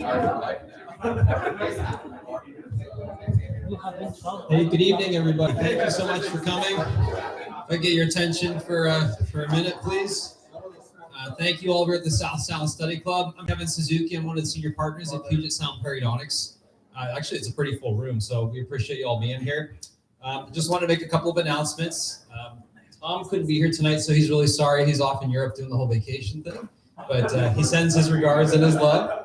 Hey, good evening, everybody. Thank you so much for coming. If I get your attention for a minute, please. Thank you all over at the South Sound Study Club. I'm Kevin Suzuki. I'm one of the senior partners at Puget Sound Periodontics. Actually, it's a pretty full room, so we appreciate you all being here. Just want to make a couple of announcements. Tom couldn't be here tonight, so he's really sorry. He's off in Europe doing the whole vacation thing, but he sends his regards and his love.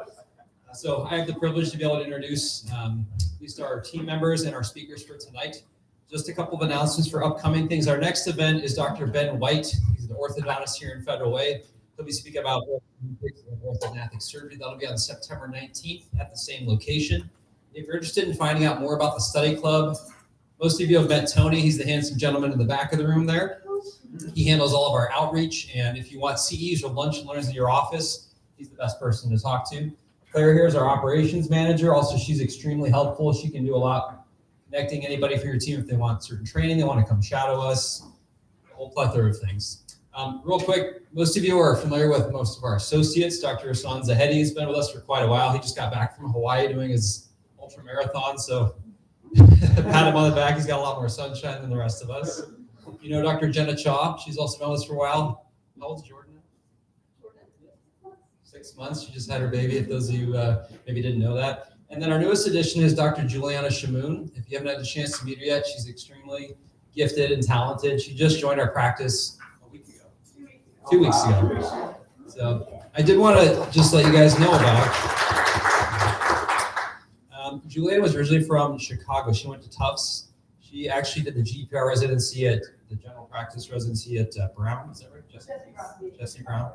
So I have the privilege to be able to introduce these are our team members and our speakers for tonight. Just a couple of announcements for upcoming things. Our next event is Dr. Ben White. He's an orthodontist here in Federal Way. He'll be speaking about orthodontic surgery. That'll be on September 19th at the same location. If you're interested in finding out more about the study club, most of you have met Tony. He's the handsome gentleman in the back of the room there. He handles all of our outreach. And if you want CEs or lunch and learns in your office, he's the best person to talk to. Claire here is our operations manager. Also, she's extremely helpful. She can do a lot connecting anybody for your team if they want certain training, they want to come shadow us, a whole plethora of things. Real quick, most of you are familiar with most of our associates. Dr. Hassan Zahedi has been with us for quite a while. He just got back from Hawaii doing his ultra marathon, so pat him on the back. He's got a lot more sunshine than the rest of us. You know Dr. Jenna Chaw. She's also been with us for a while. How old's Jordan? 6 months. She just had her baby, if those of you maybe didn't know that. And then our newest addition is Dr. Juliana Shamoon. If you haven't had the chance to meet her yet, she's extremely gifted and talented. She just joined our practice a week ago. 2 weeks ago. So I did want to just let you guys know about Juliana was originally from Chicago. She went to Tufts. She actually did the GPR residency at the general practice residency at Brown. Is that right? Jesse Brown.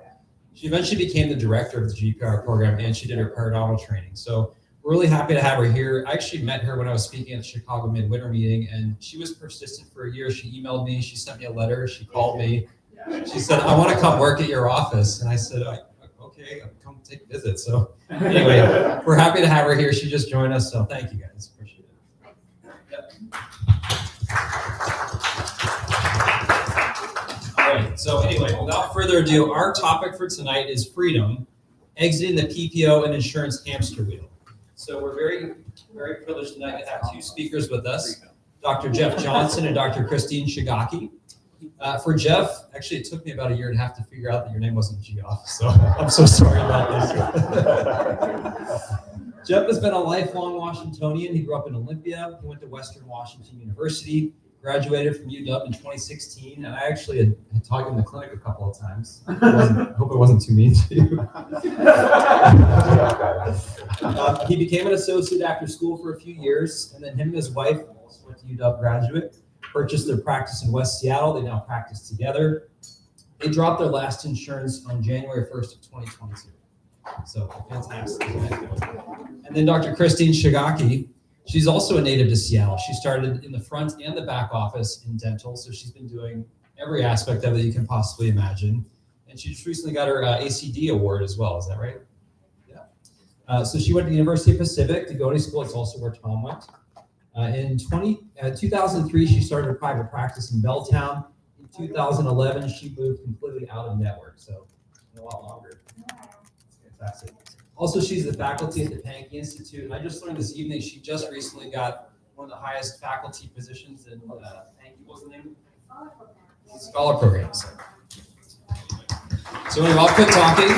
She eventually became the director of the GPR program, and she did her periodontal training. So we're really happy to have her here. I actually met her when I was speaking at the Chicago Midwinter meeting, and she was persistent for a year. She emailed me. She sent me a letter. She called me. She said, I want to come work at your office. And I said, okay, I'll come take a visit. So anyway, we're happy to have her here. She just joined us. So thank you, guys. Appreciate it. Yep. All right. So anyway, without further ado, our topic for tonight is freedom, exiting the PPO and insurance hamster wheel. So we're very, very privileged tonight to have two speakers with us, Dr. Geoff Johnston and Dr. Christine Shigaki. For Geoff, actually, it took me about a year and a half to figure out that your name wasn't Geoff, so I'm so sorry about this. Geoff has been a lifelong Washingtonian. He grew up in Olympia. He went to Western Washington University, graduated from UW in 2016, and I actually had taught him in the clinic a couple of times. I hope it wasn't too mean to you. He became an associate after school for a few years, and then him and his wife also went to UW graduate, purchased their practice in West Seattle. They now practice together. They dropped their last insurance on January 1st of 2022. So fantastic. And then Dr. Christine Shigaki, she's also a native to Seattle. She started in the front and the back office in dental, so she's been doing every aspect of it you can possibly imagine. And she just recently got her ACD award as well. Is that right? Yeah. So she went to the University of Pacific to go to school. It's also where Tom went. In 2003, she started a private practice in Belltown. In 2011, she moved completely out of network, so a lot longer. It's fantastic. Also, she's the faculty at the Pankey Institute, and I just learned this evening she just recently got one of the highest faculty positions in Pankey. What's the name? Scholar program. So anyway, I'll quit talking.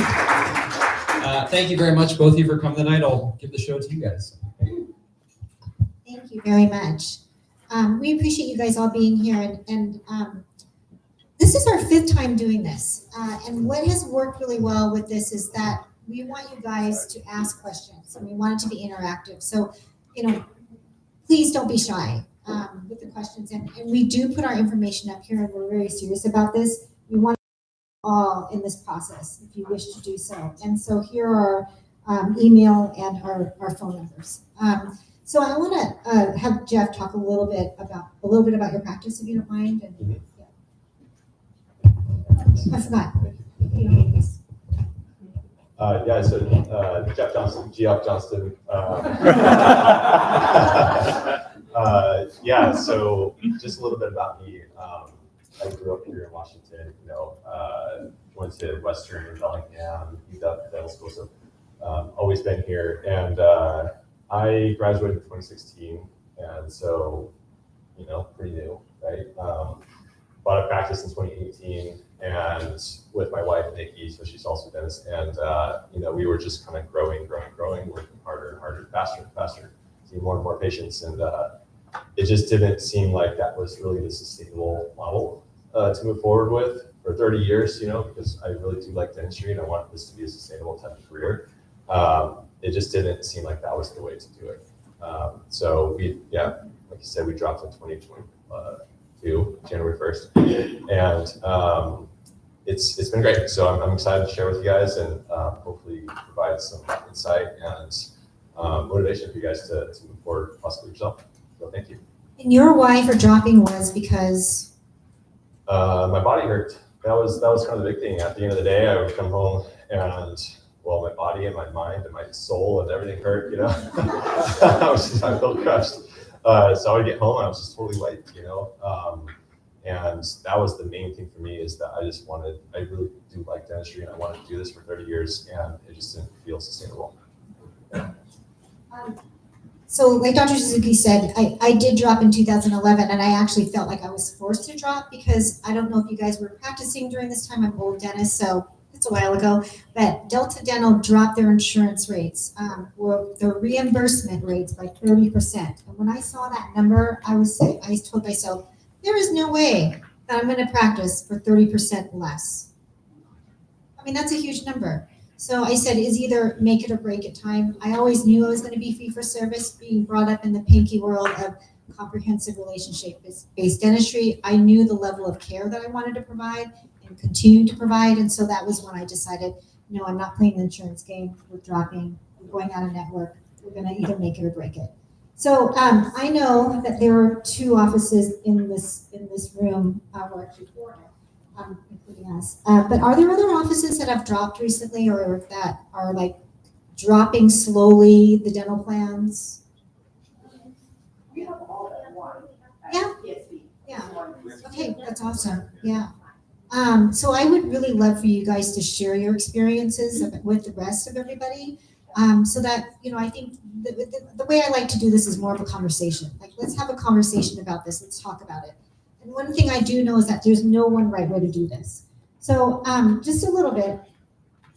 Thank you very much, both of you, for coming tonight. I'll give the show to you guys. Thank you very much. We appreciate you guys all being here, and this is our 5th time doing this. And what has worked really well with this is that we want you guys to ask questions, and we want it to be interactive. So, please don't be shy with the questions. And we do put our information up here, and we're very serious about this. We want you all in this process if you wish to do so. And so here are our email and our phone numbers. So I want to have Geoff talk a little bit about your practice, if you don't mind. And, I forgot. So Geoff Johnston. So just a little bit about me. I grew up here in Washington. Went to Western, Bellingham, UW Dental School. So always been here. And I graduated in 2016, and so, you know, pretty new, right? Bought a practice in 2018, and with my wife, Nikki, so she's also a dentist, and you know, we were just kind of growing, working harder and harder, faster and faster, seeing more and more patients, and it just didn't seem like that was really the sustainable model to move forward with for 30 years, you know, because I really do like dentistry and I want this to be a sustainable type of career. It just didn't seem like that was the way to do it. So we, yeah, like you said, we dropped in 2022, January 1st, and it's been great. So I'm excited to share with you guys and hopefully provide some insight and motivation for you guys to move forward, possibly yourself. So thank you. And your why for dropping was because? My body hurt. That was kind of the big thing. At the end of the day, I would come home and, well, my body and my mind and my soul and everything hurt, you know. I felt crushed. So I would get home and I was just totally wiped, you know. And that was the main thing for me, is that I really do like dentistry and I wanted to do this for 30 years and it just didn't feel sustainable. So like Dr. Suzuki said, I did drop in 2011, and I actually felt like I was forced to drop because I don't know if you guys were practicing during this time. I'm an old dentist, so it's a while ago, but Delta Dental dropped their insurance rates, or their reimbursement rates by 30%. And when I saw that number, I told myself, there is no way that I'm going to practice for 30% less. I mean, that's a huge number. So I said, is either make it or break it time. I always knew I was going to be fee for service, being brought up in the pinky world of comprehensive relationship-based dentistry. I knew the level of care that I wanted to provide and continue to provide. And so that was when I decided, no, I'm not playing the insurance game. We're dropping, we're going out of network. We're going to either make it or break it. So I know that there are 2 offices in this room, or actually 4, including us. But are there other offices that have dropped recently, or that are like dropping slowly the dental plans? We have all at one. Yeah. PSB. Yeah. Okay, that's awesome. Yeah. So I would really love for you guys to share your experiences with the rest of everybody. So that, you know, I think the way I like to do this is more of a conversation. Like, let's have a conversation about this. Let's talk about it. And one thing I do know is that there's no one right way to do this. So just a little bit,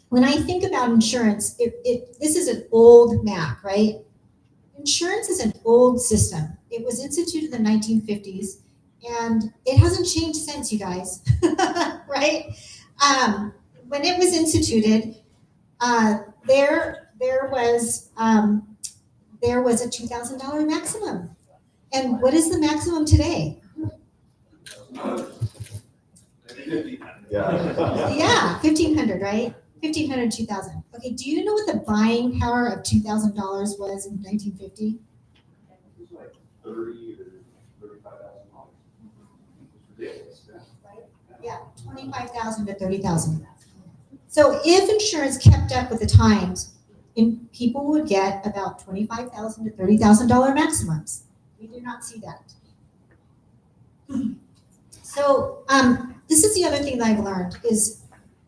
when I think about insurance, this is an old MAC, right? Insurance is an old system. It was instituted in the 1950s, and it hasn't changed since, you guys, right? When it was instituted, there was a $2,000 maximum. And what is the maximum today? Yeah, 1,500, right? 1,500, 2,000. Okay, do you know what the buying power of $2,000 was in 1950? It was like $30,000 or $35,000. Ridiculous. Yeah, 25,000 to 30,000. So if insurance kept up with the times, people would get about $25,000 to $30,000 maximums. We do not see that. So this is the other thing that I've learned is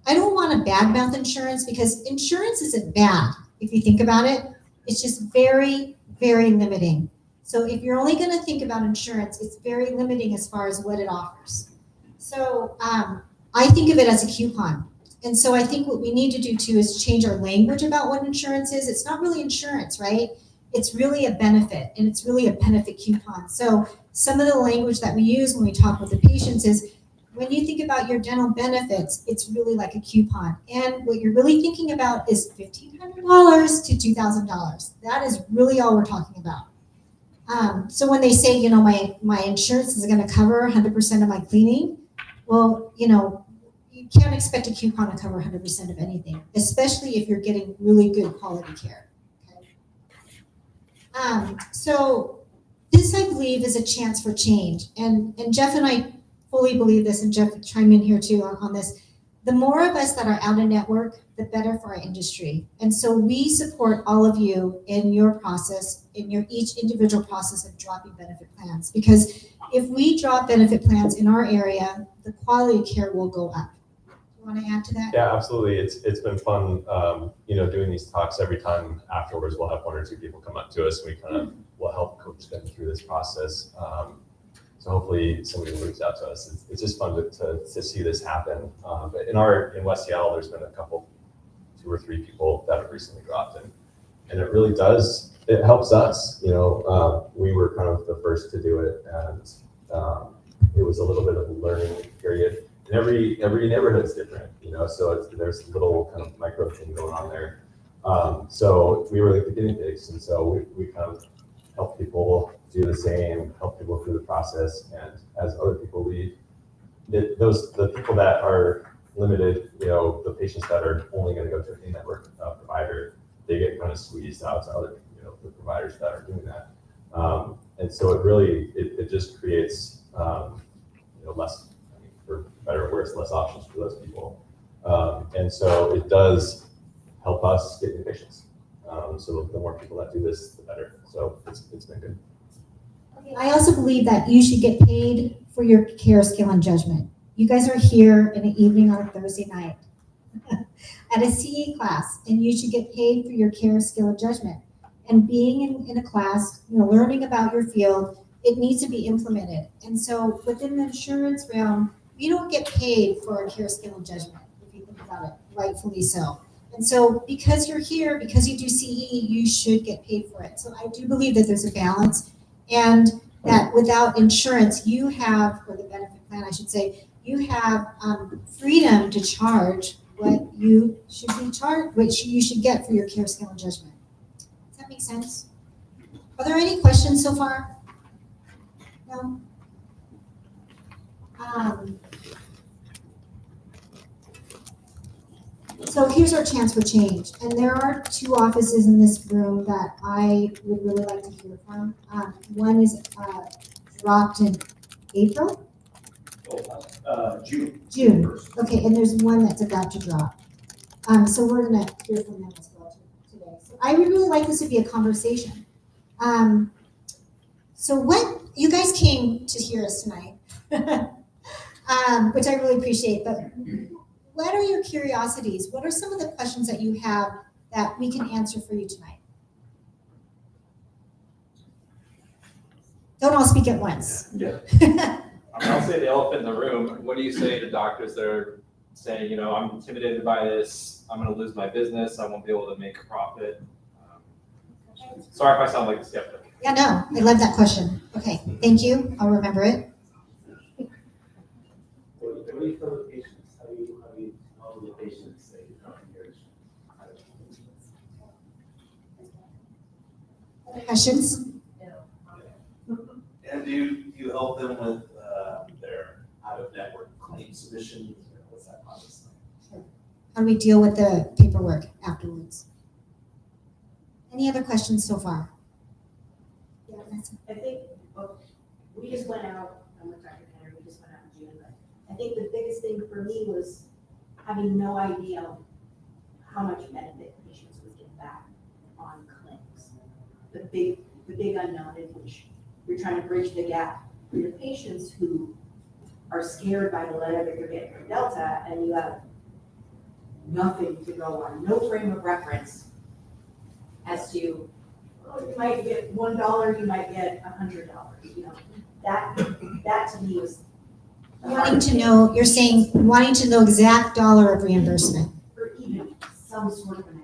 I don't want to badmouth insurance, because insurance isn't bad. If you think about it, it's just very, very limiting. So if you're only going to think about insurance, it's very limiting as far as what it offers. So I think of it as a coupon. And so I think what we need to do too is change our language about what insurance is. It's not really insurance, right? It's really a benefit, and it's really a benefit coupon. So some of the language that we use when we talk with the patients is, when you think about your dental benefits, it's really like a coupon. And what you're really thinking about is $1,500 to $2,000. That is really all we're talking about. So when they say, you know, my insurance is going to cover 100% of my cleaning, well, you know, you can't expect a coupon to cover 100% of anything, especially if you're getting really good quality care. Okay? So this, I believe, is a chance for change. And Geoff and I fully believe this, and Geoff, chime in here too on this. The more of us that are out of network, the better for our industry. And so we support all of you in your process, in your each individual process of dropping benefit plans. Because if we drop benefit plans in our area, the quality of care will go up. want to add to that? Yeah, absolutely. It's been fun, doing these talks. Every time afterwards, we'll have one or two people come up to us. We kind of will help coach them through this process. So hopefully somebody will reach out to us. It's just fun to see this happen. But in West Seattle, there's been 2 or 3 people that have recently dropped, and it really does. It helps us. We were kind of the first to do it, and it was a little bit of a learning period. And every neighborhood is different, so there's a little kind of micro thing going on there. So we were like the guinea pigs, and so we kind of help people do the same, help people through the process, and as other people leave, the people that are limited, the patients that are only going to go to a network provider, they get kind of squeezed out to other, the providers that are doing that. And so it just creates, less, for better or worse, less options for those people. And so it does help us get new patients. So the more people that do this, the better. So it's been good. I also believe that you should get paid for your care, skill, and judgment. You guys are here in the evening on a Thursday night at a CE class, and you should get paid for your care, skill, and judgment. And being in a class, learning about your field, it needs to be implemented. And so within the insurance realm, you don't get paid for a care, skill, and judgment, if you think about it, rightfully so. And so because you're here, because you do CE, you should get paid for it. So I do believe that there's a balance, and that without insurance, you have, or the benefit plan, I should say, you have freedom to charge what you should be charged, which you should get for your care, skill, and judgment. Does that make sense? Are there any questions so far? No? So here's our chance for change. And there are 2 offices in this room that I would really like to hear from. One is dropped in April? June. Okay, and there's one that's about to drop. So we're gonna hear from them as well today. So I would really like this to be a conversation. So what, you guys came to hear us tonight, which I really appreciate, but what are your curiosities? What are some of the questions that you have that we can answer for you tonight? Don't all speak at once. Yeah. I'll say the elephant in the room. What do you say to doctors that are saying, I'm intimidated by this, I'm going to lose my business, I won't be able to make a profit? Sorry if I sound like a skeptic. Yeah, no, I love that question. Okay, thank you. I'll remember it. What do you tell the patients? How do you tell the patients that you're not here? Questions? And do you help them with their out-of-network claim submissions, or what's that process like? How do we deal with the paperwork afterwards? Any other questions so far? Yeah, I think we just went out, I'm with Dr. Kenner, we just went out in June, but I think the biggest thing for me was having no idea how much benefit patients would get back on claims. The big unknown in which you're trying to bridge the gap for your patients who are scared by the letter that you're getting from Delta, and you have nothing to go on, no frame of reference as to, you might get $1, you might get $100. That to me was wanting to know, you're saying wanting to know exact dollar of reimbursement. or even some sort of an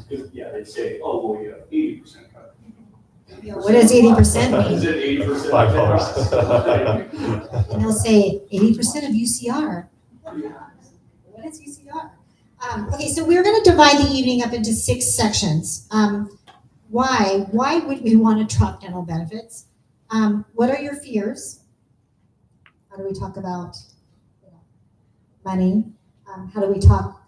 idea. Yeah, they say, oh, well, you have 80% coverage. You know, what does 80% Is mean? it 80%? $5. And they'll say 80% of UCR. What is UCR? Okay, so we're going to divide the evening up into 6 sections. Why would we want to drop dental benefits? What are your fears? How do we talk about money? How do we talk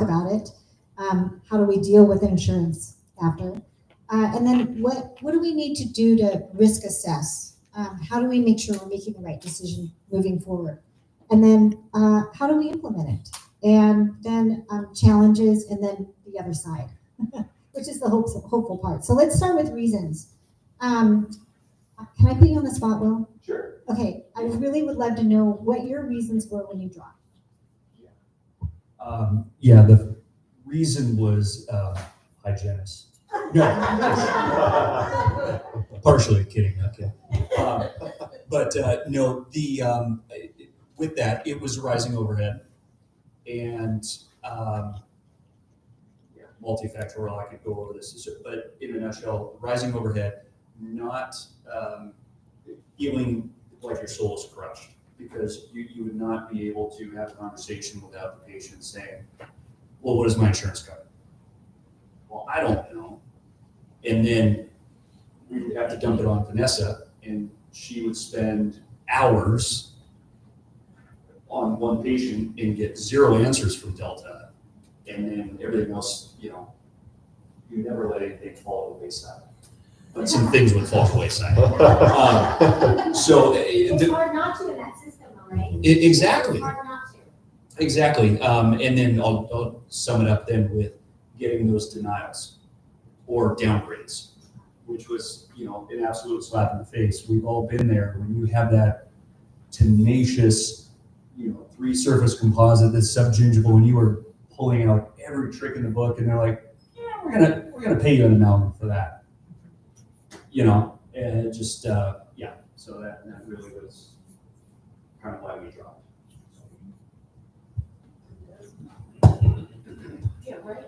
about it? How do we deal with insurance after? And then what do we need to do to risk assess? How do we make sure we're making the right decision moving forward? And then how do we implement it? And then challenges, and then the other side, which is the hopeful part. So let's start with reasons. Can I put you on the spot, Will? Sure. Okay, I really would love to know what your reasons were when you dropped. Yeah, the reason was hygienist. No, partially kidding. Okay, but no, the with that it was rising overhead, and yeah, multifactorial. I could go over this, but in a nutshell, rising overhead, not feeling like your soul is crushed, because you would not be able to have a conversation without the patient saying, well, what does my insurance cover? Well, I don't know. And then we would have to dump it on Vanessa, and she would spend hours on one patient and get 0 answers from Delta. And then everything else, you you never let anything fall to the wayside. But some things would fall to the wayside. So It's hard not to in that system, though, right? Exactly. It's hard not to. Exactly. And then I'll sum it up then with getting those denials or downgrades, which was, an absolute slap in the face. We've all been there when you have that tenacious, 3-surface composite that's subgingival, and you are pulling out every trick in the book, and they're like, yeah, we're gonna pay you an amount for that. And just yeah. So that really was kind of why we dropped. Yeah, right.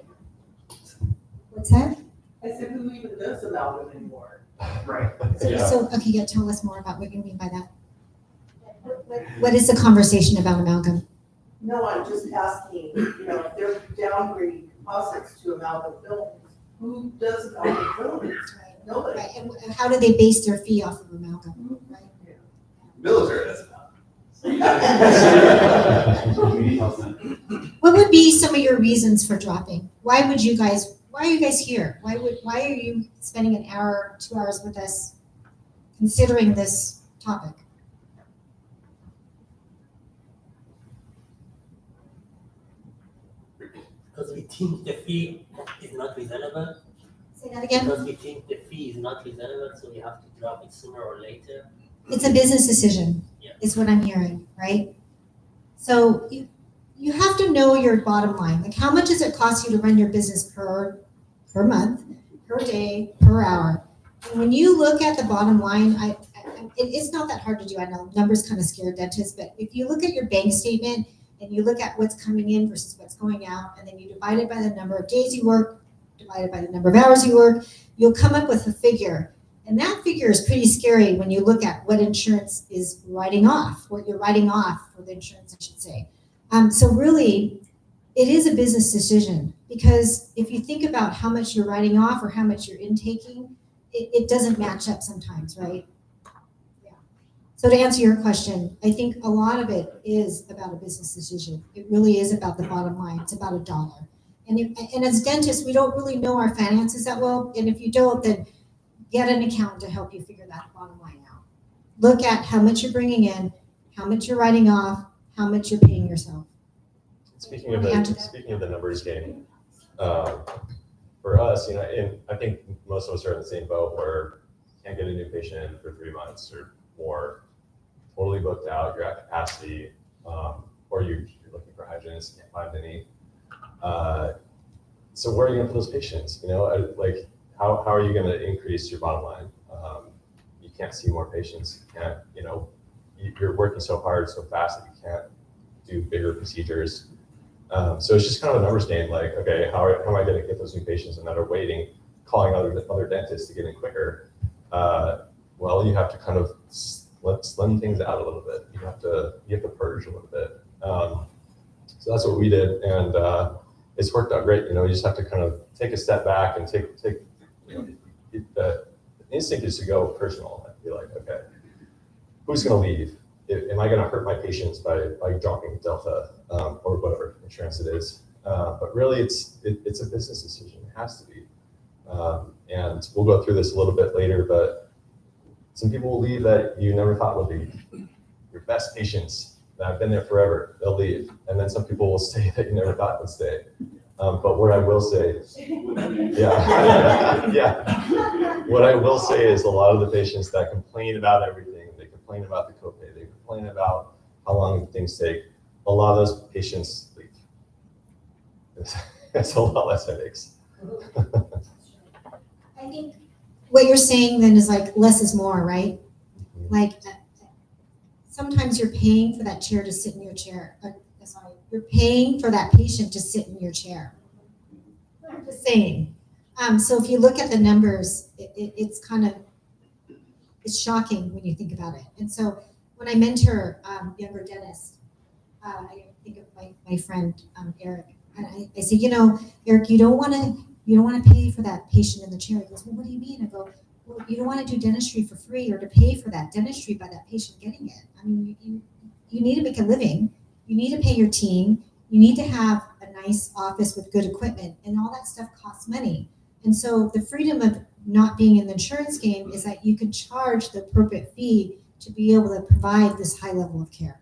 What's that? I said, who even does amalgam anymore? Right. So, okay, yeah, tell us more about what you mean by that. What is the conversation about amalgam? No, I'm just asking, if they're downgrading composites to amalgam films, who does amalgam films? Nobody. Right, and how do they base their fee off of amalgam, right? Military doesn't What would be some of your reasons for dropping? Why are you guys here? Why are you spending an hour, 2 hours with us considering this topic? Because we think the fee is not reasonable. Say that again? Because we think the fee is not reasonable, so we have to drop it sooner or later. It's a business decision, Yeah. is what I'm hearing, right? So you have to know your bottom line. Like, how much does it cost you to run your business per month, per day, per hour? And when you look at the bottom line, it's not that hard to do. I know numbers kind of scare dentists, but if you look at your bank statement and you look at what's coming in versus what's going out, and then you divide it by the number of days you work, divided by the number of hours you work, you'll come up with a figure. And that figure is pretty scary when you look at what insurance is writing off, what you're writing off for the insurance, I should say. So really, it is a business decision, because if you think about how much you're writing off or how much you're intaking, it doesn't match up sometimes, right? Yeah. So to answer your question, I think a lot of it is about a business decision. It really is about the bottom line. It's about $1. And as dentists, we don't really know our finances that well. And if you don't, then get an accountant to help you figure that bottom line out. Look at how much you're bringing in, how much you're writing off, how much you're paying yourself. Speaking of the numbers game, for us, and I think most of us are in the same boat where you can't get a new patient in for 3 months or more, totally booked out, you're at capacity, or you're looking for hygienists, can't find any. So where are you going to put those patients? Like how are you going to increase your bottom line? You can't see more patients. You can't, you're working so hard, so fast that you can't do bigger procedures. So it's just kind of a numbers game. Like, okay, how am I going to get those new patients that are waiting, calling other dentists to get in quicker? Well, you have to kind of slim things out a little bit. You have to purge a little bit. So that's what we did, and it's worked out great. You just have to kind of take a step back and take. The instinct is to go personal and be like, okay, who's going to leave? Am I going to hurt my patients by dropping Delta or whatever insurance it is? But really, it's a business decision. It has to be. And we'll go through this a little bit later, but some people will leave that you never thought would leave. Your best patients that have been there forever, they'll leave. And then some people will stay that you never thought would stay. But what I will say, what I will say is a lot of the patients that complain about everything, they complain about the copay, they complain about how long things take, a lot of those patients leave. it's a lot less headaches. I think what you're saying then is like less is more, right? Like sometimes you're paying for that chair to sit in your chair. Sorry, you're paying for that patient to sit in your chair. I'm just saying. So if you look at the numbers, it's kind of, it's shocking when you think about it. And so when I mentor younger dentists, I think of my friend Eric, and I say, you know, Eric, you don't want to pay for that patient in the chair. He goes, well, what do you mean? I go, well, you don't want to do dentistry for free or to pay for that dentistry by that patient getting it. I mean, you need to make a living. You need to pay your team. You need to have a nice office with good equipment, and all that stuff costs money. And so the freedom of not being in the insurance game is that you can charge the appropriate fee to be able to provide this high level of care.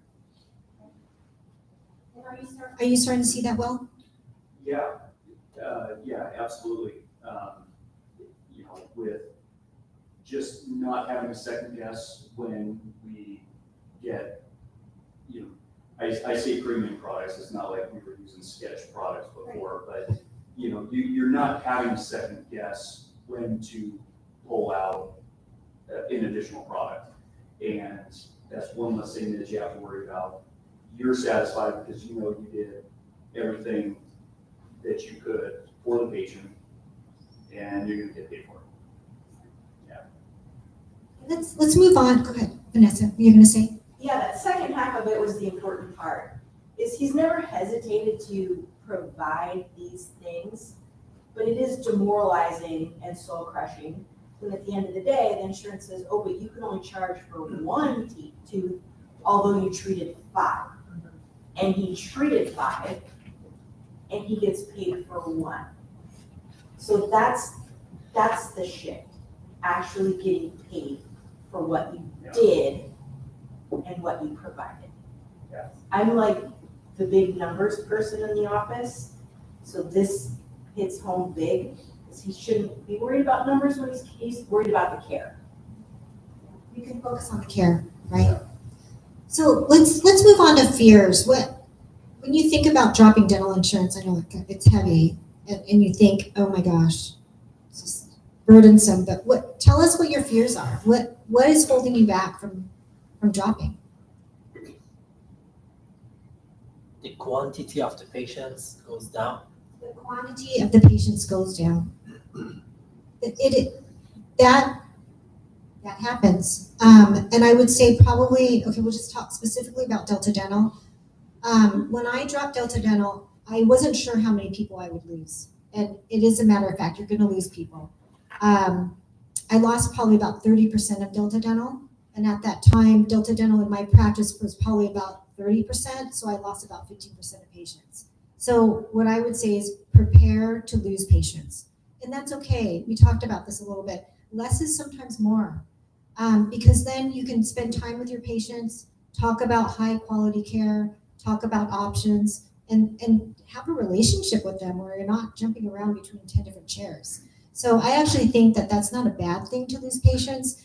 Are you starting to see that well? Yeah, yeah, absolutely. You know, with just not having a second guess when we get, you know, I say premium products, it's not like we were using sketch products before, but you know, you're not having a second guess when to pull out an additional product. And that's one less thing that you have to worry about. You're satisfied because you know you did everything that you could for the patient, and you're gonna get paid for it. Yeah. Let's move on. Go ahead, Vanessa. You're gonna say? Yeah, that second half of it was the important part, is he's never hesitated to provide these things, but it is demoralizing and soul crushing when at the end of the day, the insurance says, oh, but you can only charge for one tooth, although you treated 5. And he treated 5, and he gets paid for 1. So that's the shift, actually getting paid for what you did and what you provided. Yeah. I'm like the big numbers person in the office, so this hits home big, because he shouldn't be worried about numbers when he's worried about the care. You can focus on the care, right? So let's move on to fears. When you think about dropping dental insurance, I know it's heavy, and you think, oh my gosh, it's just burdensome. But tell us what your fears are. What is holding you back from dropping? The quantity of the patients goes down. The quantity of the patients goes down. That happens. And I would say probably, okay, we'll just talk specifically about Delta Dental. When I dropped Delta Dental, I wasn't sure how many people I would lose. And it is a matter of fact, you're gonna lose people. I lost probably about 30% of Delta Dental. And at that time, Delta Dental in my practice was probably about 30%. So I lost about 15% of patients. So what I would say is prepare to lose patients. And that's okay. We talked about this a little bit. Less is sometimes more. Because then you can spend time with your patients, talk about high quality care, talk about options, and have a relationship with them where you're not jumping around between 10 different chairs. So I actually think that that's not a bad thing to lose patients.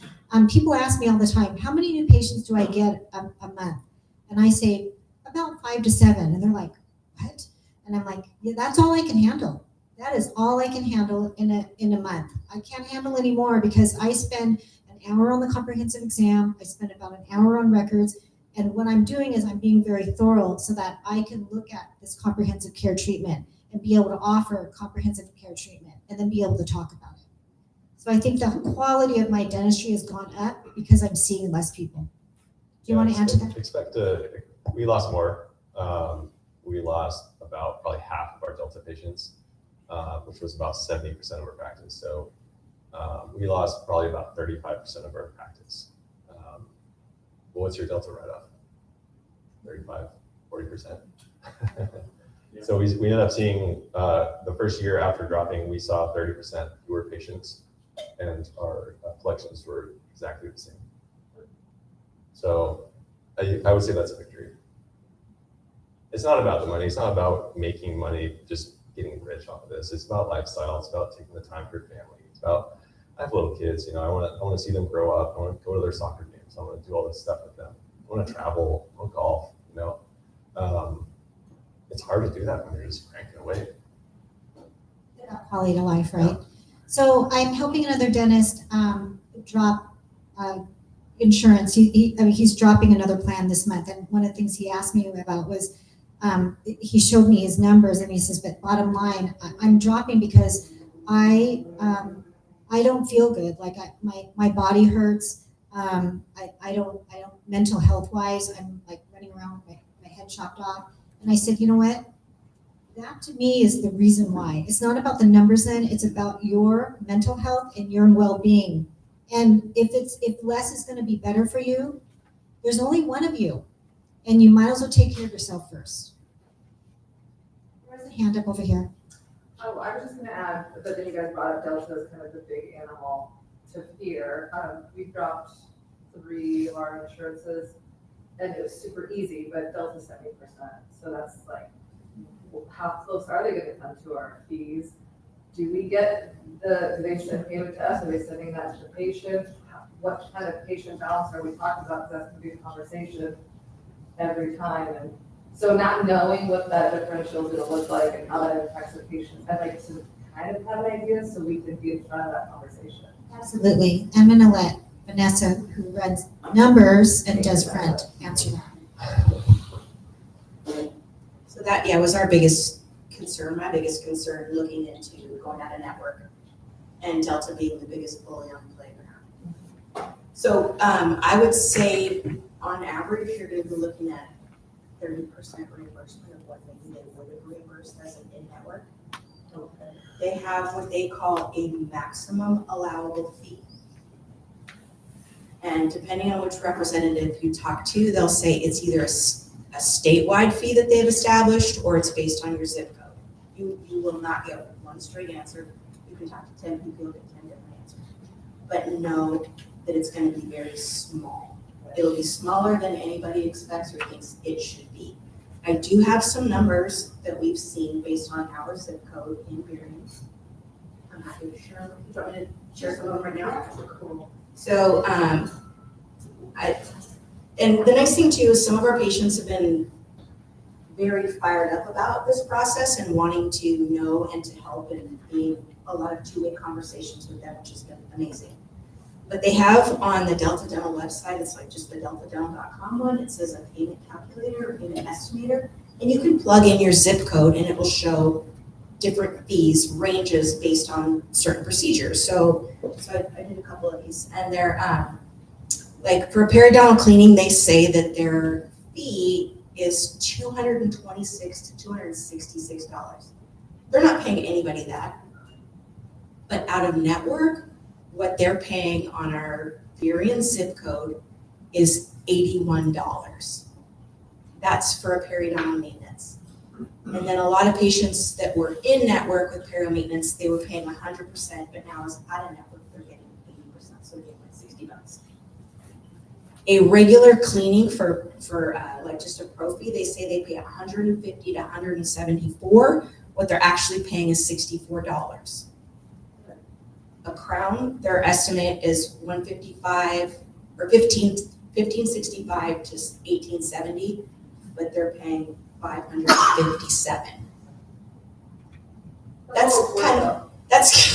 People ask me all the time, how many new patients do I get a month? And I say about 5 to 7. And they're like, what? And I'm like, yeah, that's all I can handle. That is all I can handle in a month. I can't handle any more because I spend an hour on the comprehensive exam. I spend about an hour on records. And what I'm doing is I'm being very thorough so that I can look at this comprehensive care treatment and be able to offer comprehensive care treatment and then be able to talk about it. So I think the quality of my dentistry has gone up because I'm seeing less people. Do you want to add to that? We lost more. We lost about probably half of our Delta patients, which was about 70% of our practice. So we lost probably about 35% of our practice. What's your Delta write-off? 35, 40%. So we ended up seeing the first year after dropping, we saw 30% fewer patients, and our collections were exactly the same. So I would say that's a victory. It's not about the money. It's not about making money, just getting rich off of this. It's about lifestyle. It's about taking the time for your family. It's about, I have little kids, you know, I want to see them grow up. I want to go to their soccer games. I want to do all this stuff with them. I want to travel, I want to golf, you know. It's hard to do that when you're just cranking away. quality of life, right? So I'm helping another dentist drop insurance. He's dropping another plan this month, and one of the things he asked me about was he showed me his numbers, and he says, "But bottom line, I'm dropping because I don't feel good. Like my body hurts. I don't mental health wise. I'm like running around with my head chopped off." And I said, "You know what? That to me is the reason why. It's not about the numbers then, it's about your mental health and your well-being. And if less is gonna be better for you, there's only one of you. And you might as well take care of yourself first." There's a hand up over here. Oh, I was just gonna add that then you guys brought up Delta as kind of the big animal to fear. We've dropped 3 of our insurances and it was super easy, but Delta's 70%. So that's like, how close are they gonna come to our fees? Do we get do they send payment to us? Are they sending that to the patient? What kind of patient balance are we talking about? Because that's gonna be a conversation every time. And so not knowing what that differential is gonna look like and how that impacts the patient, I'd like to kind of have an idea so we can be in front of that conversation. Absolutely. I'm gonna let Vanessa, who runs numbers and does front, answer that. So that, was our biggest concern, my biggest concern looking into going out of network and Delta being the biggest bully on the playground. So I would say on average, you're gonna be looking at 30% reimbursement of what maybe they would have reimbursed as an in-network. Okay. They have what they call a maximum allowable fee. And depending on which representative you talk to, they'll say it's either a statewide fee that they've established or it's based on your zip code. You will not get one straight answer. You can talk to 10 people, you'll get 10 different answers. But know that it's going to be very small. It'll be smaller than anybody expects or thinks it should be. I do have some numbers that we've seen based on our zip code in variance. I'm happy to share them. Do you want me to share some of them right now? Cool. So, and the nice thing too is some of our patients have been very fired up about this process and wanting to know and to help and being a lot of two-way conversations with them, which has been amazing. But they have on the Delta Dental website, it's like just the deltadental.com one, it says a payment calculator or payment estimator, and you can plug in your zip code and it will show different fees, ranges based on certain procedures. So I did a couple of these, and they're like for periodontal cleaning, they say that their fee is $226 to $266. They're not paying anybody that, but out of network, what they're paying on our Varian zip code is $81. That's for a periodontal maintenance. And then a lot of patients that were in network with perio maintenance, they were paying 100%, but now as out of network, they're getting 80%, so they're getting like $60. A regular cleaning for like just a pro fee, they say they pay $150 to $174. What they're actually paying is $64. A crown, their estimate is $155 or $1565 to $1870, but they're paying $557. That's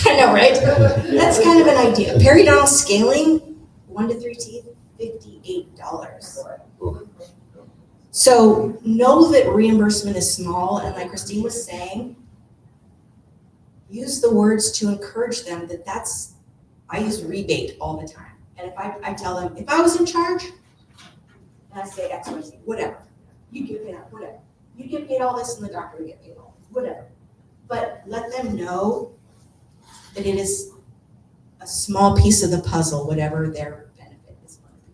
kind of right. That's kind of an idea. Periodontal scaling, 1 to 3 teeth, $58. So know that reimbursement is small, and like Christine was saying, use the words to encourage them that I use rebate all the time. And if I tell them, if I was in charge, and I say X, Y, Z, whatever, you get paid out, whatever. You get paid all this and the doctor would get paid all, whatever. But let them know that it is a small piece of the puzzle, whatever their benefit is going to be.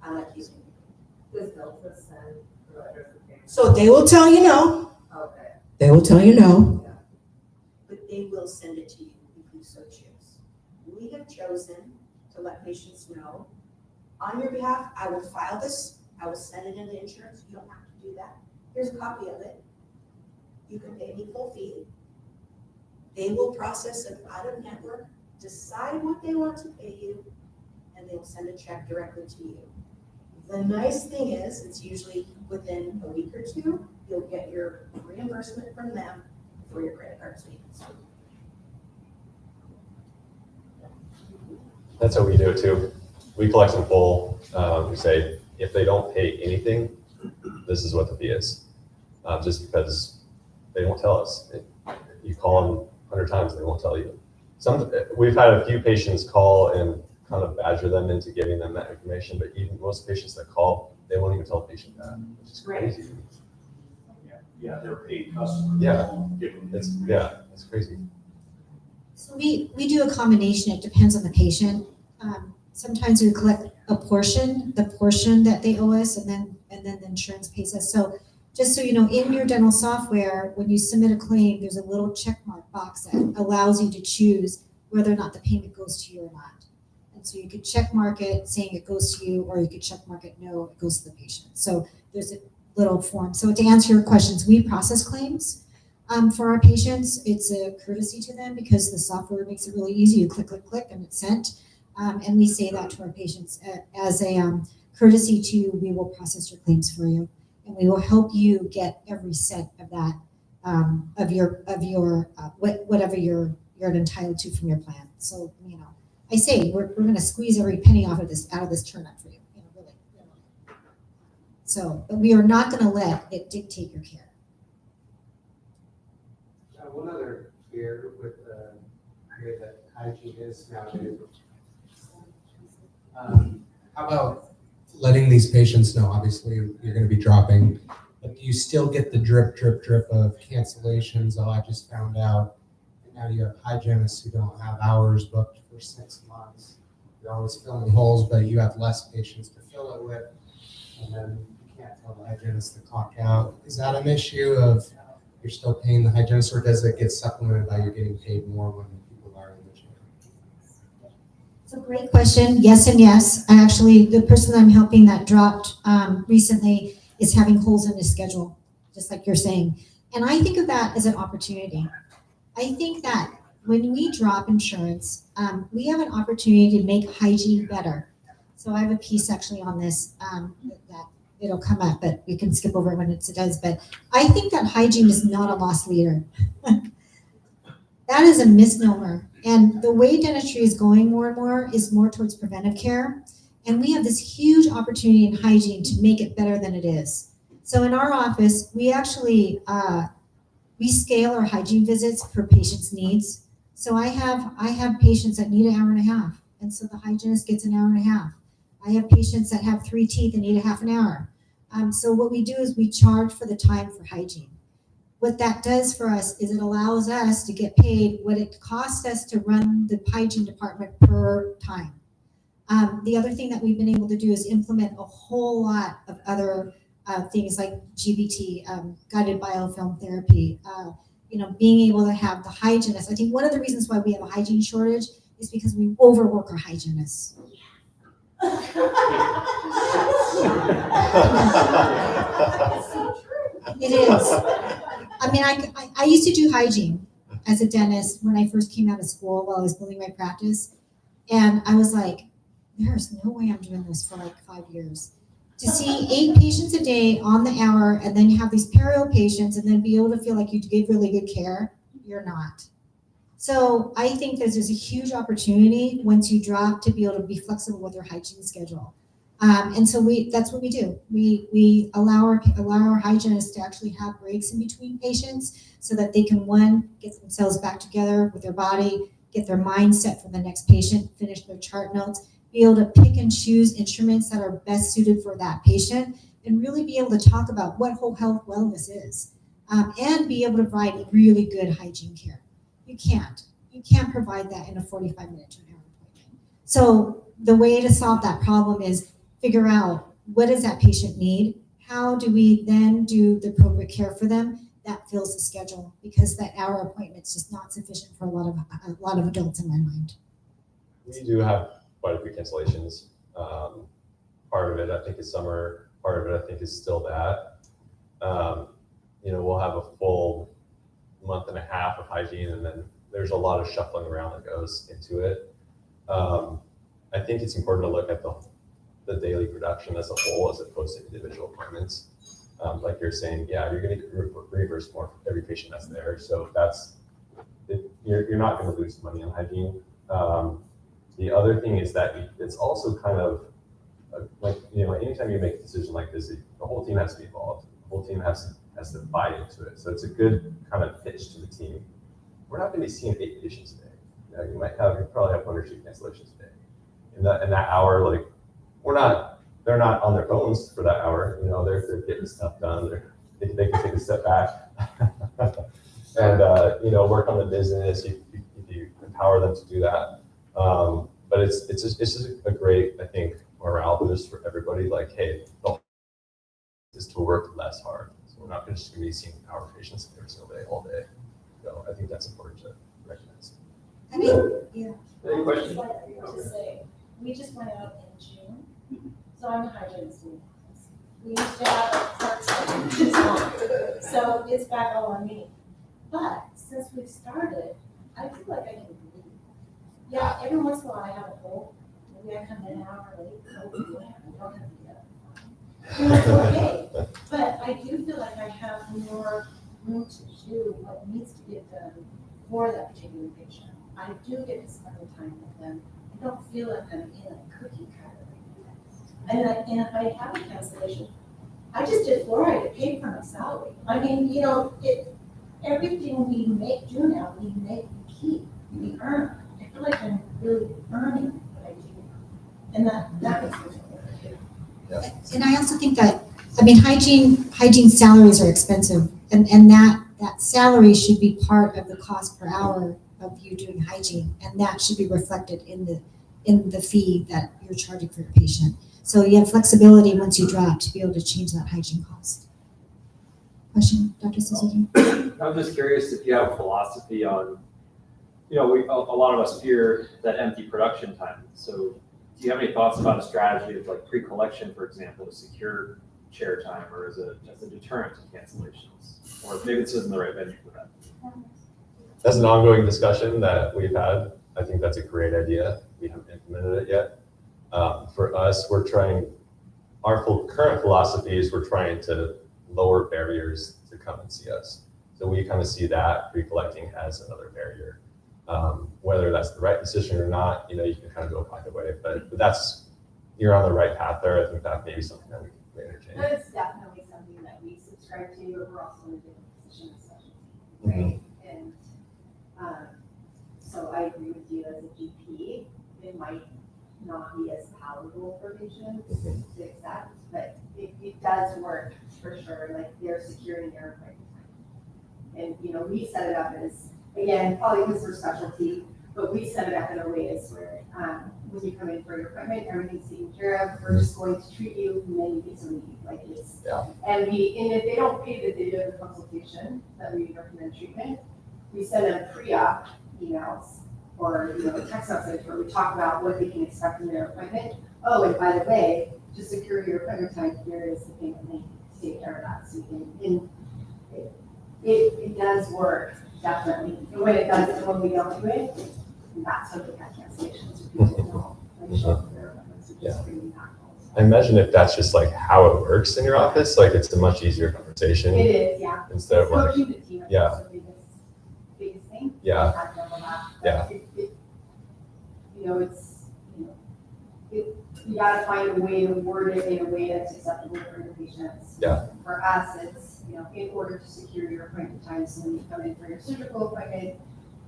I like using it. Does Delta send providers the payment? So they will tell you no. Okay. They will tell you no. Yeah. But they will send it to you if you so choose. We have chosen to let patients know, on your behalf, I will file this, I will send it into insurance, you don't have to do that. Here's a copy of it. You can pay me full fee. They will process it out of network, decide what they want to pay you, and they will send a check directly to you. The nice thing is, it's usually within a week or two, you'll get your reimbursement from them before your credit card statements. That's how we do it too. We collect in full. We say, if they don't pay anything, this is what the fee is. Just because they won't tell us. You call them 100 times, they won't tell you. We've had a few patients call and kind of badger them into giving them that information, but even most patients that call, they won't even tell the patient that, which is crazy. Yeah, they're paid customers. Yeah. Give them It's crazy. So we do a combination. It depends on the patient. Sometimes we collect the portion that they owe us, and then the insurance pays us. So just so you know, in your dental software, when you submit a claim, there's a little check mark box that allows you to choose whether or not the payment goes to you or not. And so you could check mark it saying it goes to you, or you could check mark it no, it goes to the patient. So there's a little form. So to answer your questions, we process claims for our patients. It's a courtesy to them because the software makes it really easy. You click, click, click, and it's sent. And we say that to our patients as a courtesy to, we will process your claims for you, and we will help you get every cent of that of your whatever you're entitled to from your plan. So I say we're going to squeeze every penny out of this turnip for you. Really. So, but we are not going to let it dictate your care. One other fear with here that hygiene is nowadays. How about letting these patients know, obviously you're going to be dropping, but do you still get the drip of cancellations? Oh, I just found out. And now you have hygienists who don't have hours booked for 6 months. You're always filling holes, but you have less patients to fill it with. And then you can't tell the hygienist to clock out. Is that an issue of you're still paying the hygienist, or does it get supplemented by you getting paid more when people are in the chair? It's a great question. Yes and yes. Actually, the person I'm helping that dropped recently is having holes in his schedule, just like you're saying. And I think of that as an opportunity. I think that when we drop insurance, we have an opportunity to make hygiene better. So I have a piece actually on this that it'll come up, but we can skip over when it does. But I think that hygiene is not a loss leader. That is a misnomer. And the way dentistry is going more and more is more towards preventive care. And we have this huge opportunity in hygiene to make it better than it is. So in our office, we actually, we scale our hygiene visits per patient's needs. So I have patients that need an hour and a half. And so the hygienist gets an hour and a half. I have patients that have 3 teeth and need a half an hour. So what we do is we charge for the time for hygiene. What that does for us is it allows us to get paid what it costs us to run the hygiene department per time. The other thing that we've been able to do is implement a whole lot of other things like GBT, guided biofilm therapy, being able to have the hygienist. I think one of the reasons why we have a hygiene shortage is because we overwork our hygienists. It is. I mean, I used to do hygiene as a dentist when I first came out of school while I was building my practice. And I was like, there's no way I'm doing this for like 5 years. To see 8 patients a day on the hour and then have these perio patients and then be able to feel like you give really good care, you're not. So I think there's a huge opportunity once you drop to be able to be flexible with your hygiene schedule. And so that's what we do. We allow our hygienists to actually have breaks in between patients so that they can, one, get themselves back together with their body, get their mind set for the next patient, finish their chart notes, be able to pick and choose instruments that are best suited for that patient, and really be able to talk about what whole health wellness is, and be able to provide really good hygiene care. You can't provide that in a 45-minute to an hour appointment. So the way to solve that problem is figure out what does that patient need? How do we then do the appropriate care for them that fills the schedule? Because that hour appointment is just not sufficient for a lot of adults in my mind. We do have quite a few cancellations. Part of it, I think, is summer. Part of it, I think, is still that. We'll have a full month and a half of hygiene, and then there's a lot of shuffling around that goes into it. I think it's important to look at the daily production as a whole as opposed to individual appointments. Like you're saying, yeah, you're going to reimburse more for every patient that's there. So you're not going to lose money on hygiene. The other thing is that it's also kind of like, anytime you make a decision like this, the whole team has to be involved. The whole team has to buy into it. So it's a good kind of pitch to the team. We're not going to be seeing 8 patients a day. You probably have 1 or 2 cancellations a day. In that hour, like they're not on their phones for that hour. They're getting stuff done. They can take a step back and work on the business if you empower them to do that. But it's just a great, I think, morale boost for everybody. Like, hey, the whole is to work less hard. So we're not just going to be seeing our patients every single day, all day. So I think that's important to recognize. I mean, yeah. Any questions? To say, we just went out in June, so I'm a hygienist in the office. We used to have a part-time, so it's back all on me. But since we've started, I feel like I can breathe. Yeah, every once in a while I have a cold. Maybe I come in an hour late. I don't have to get up. It's okay. But I do feel like I have more room to do what needs to get done for that particular patient. I do get to spend time with them. I don't feel like I'm in a cookie cutter. And if I have a cancellation, I just did fluoride, it paid for my salary. I mean, everything we do now, we keep, we earn. I feel like I'm really earning what I do. And that makes me feel better. Yeah. And I also think that, hygiene salaries are expensive, and that salary should be part of the cost per hour of you doing hygiene, and that should be reflected in the fee that you're charging for your patient. So you have flexibility once you drop to be able to change that hygiene cost. Question, Dr. Suzuki? I'm just curious if you have a philosophy on, a lot of us fear that empty production time. So do you have any thoughts about a strategy of like pre-collection, for example, to secure chair time, or as a deterrent to cancellations? Or maybe this isn't the right venue for that. That's an ongoing discussion that we've had. I think that's a great idea. We haven't implemented it yet. For us, our current philosophy is we're trying to lower barriers to come and see us. So we kind of see that pre-collecting as another barrier. Whether that's the right decision or not, you can kind of go either way, but you're on the right path there. I think that may be something that we can entertain. That's definitely something that we subscribe to, but we're also in a different position as specialty, right? And so I agree with you as a GP, it might not be as palatable for patients to accept, but it does work for sure. Like they're securing their appointment time. And we set it up as, again, probably because we're specialty, but we set it up in a way as where when you come in for your appointment, everything's taken care of. We're just going to treat you, and then you get to leave. Like it's, and if they don't pay the day of the consultation that we recommend treatment, we send them pre-op emails or text message where we talk about what they can expect in their appointment. Oh, and by the way, to secure your appointment time, here is the payment link to take care of that. So it does work, definitely. And when it does, and when we don't do it, that's when we have cancellations. I imagine if that's just like how it works in your office, like it's a much easier conversation. It is, yeah. Instead of like, coaching the team, yeah. is the biggest thing. Yeah. Yeah. You gotta find a way to word it in a way that's acceptable for your patients. Yeah. For us, it's, in order to secure your appointment time, so when you come in for your surgical appointment,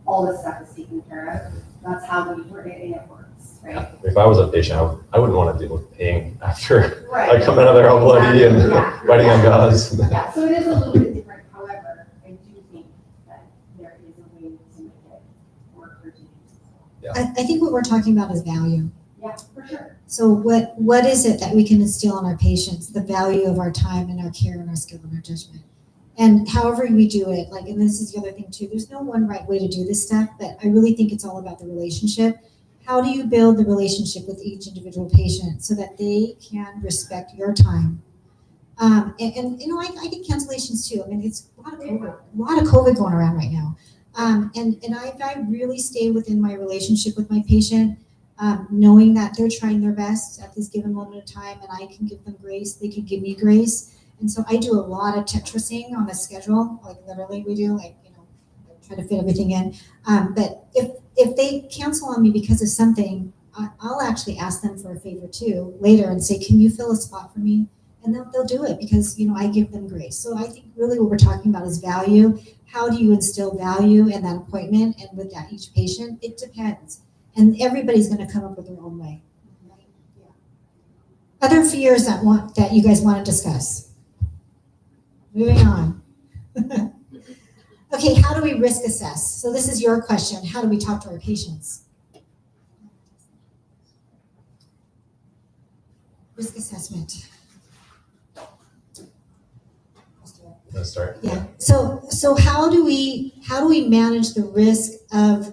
all this stuff is taken care of. That's how we word it and it works, right? If I was a patient, I wouldn't want to deal with pain after Right. I come out of there all bloody and writing on gauze. Yeah, so it is a little bit different. However, I do think that there is a way to make it work for teams. Yeah. I think what we're talking about is value. Yeah, for sure. So what is it that we can instill in our patients, the value of our time and our care and our skill and our judgment? And however we do it, and this is the other thing too, there's no one right way to do this stuff, but I really think it's all about the relationship. How do you build the relationship with each individual patient so that they can respect your time? I get cancellations too. I mean, it's a lot of COVID going around right now. And I really stay within my relationship with my patient, knowing that they're trying their best at this given moment of time, and I can give them grace, they can give me grace. And so I do a lot of Tetrising on the schedule, literally we do, try to fit everything in. But if they cancel on me because of something, I'll actually ask them for a favor too later and say, can you fill a spot for me? And they'll do it because, I give them grace. So I think really what we're talking about is value. How do you instill value in that appointment and with that each patient? It depends. And everybody's going to come up with their own way. Right? Yeah. Other fears that you guys want to discuss? Moving on. Okay, how do we risk assess? So this is your question. How do we talk to our patients? Risk assessment. Let's start. Yeah. So how do we manage the risk of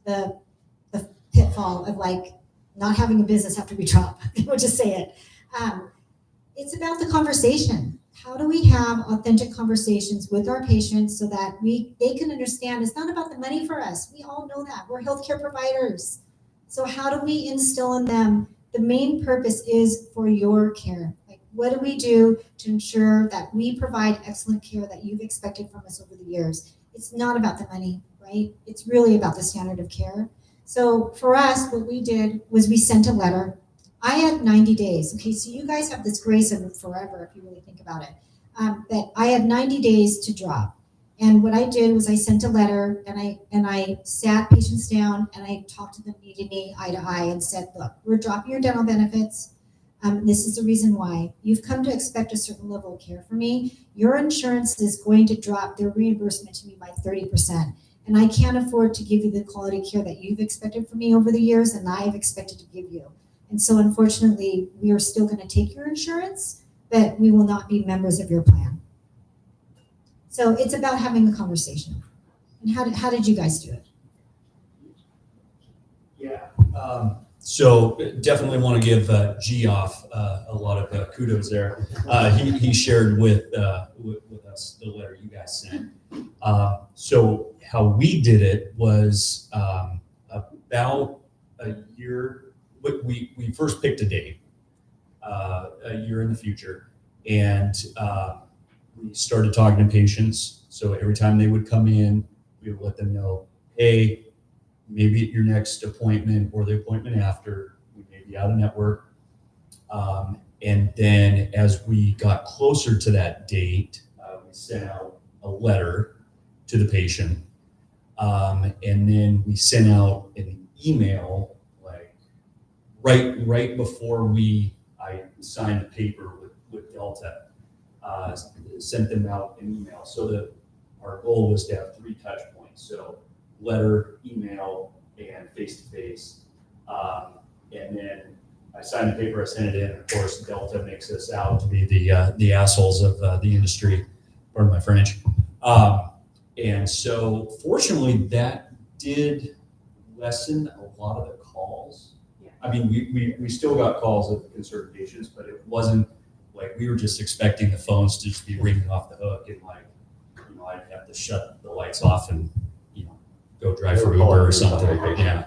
the pitfall of like not having a business after we drop? We'll just say it. It's about the conversation. How do we have authentic conversations with our patients so that they can understand it's not about the money for us. We all know that. We're healthcare providers. So how do we instill in them the main purpose is for your care? Like, what do we do to ensure that we provide excellent care that you've expected from us over the years? It's not about the money, right? It's really about the standard of care. So for us, what we did was we sent a letter. I had 90 days. Okay, so you guys have this grace of forever if you really think about it. That I had 90 days to drop. And what I did was I sent a letter and I sat patients down and I talked to them knee to knee, eye to eye, and said, look, we're dropping your dental benefits. This is the reason why. You've come to expect a certain level of care from me. Your insurance is going to drop their reimbursement to me by 30%. And I can't afford to give you the quality care that you've expected from me over the years and I've expected to give you. And so unfortunately, we are still going to take your insurance, but we will not be members of your plan. So it's about having a conversation. And how did you guys do it? Yeah. So definitely want to give Geoff a lot of kudos there. He shared with us the letter you guys sent. So how we did it was about a year. We first picked a date, a year in the future, and we started talking to patients. So every time they would come in, we would let them know, hey, maybe at your next appointment or the appointment after, we may be out of network. And then as we got closer to that date, we sent out a letter to the patient. And then we sent out an email right before I signed the paper with Delta, sent them out an email. So our goal was to have 3 touch points. So letter, email, and face-to-face. And then I signed the paper, I sent it in. Of course, Delta makes us out to be the assholes of the industry, pardon my French. And so fortunately that did lessen a lot of the calls. I mean, we still got calls of concerned patients, but it wasn't like we were just expecting the phones to just be ringing off the hook and I'd have to shut the lights off and, go drive for Uber or something. Yeah.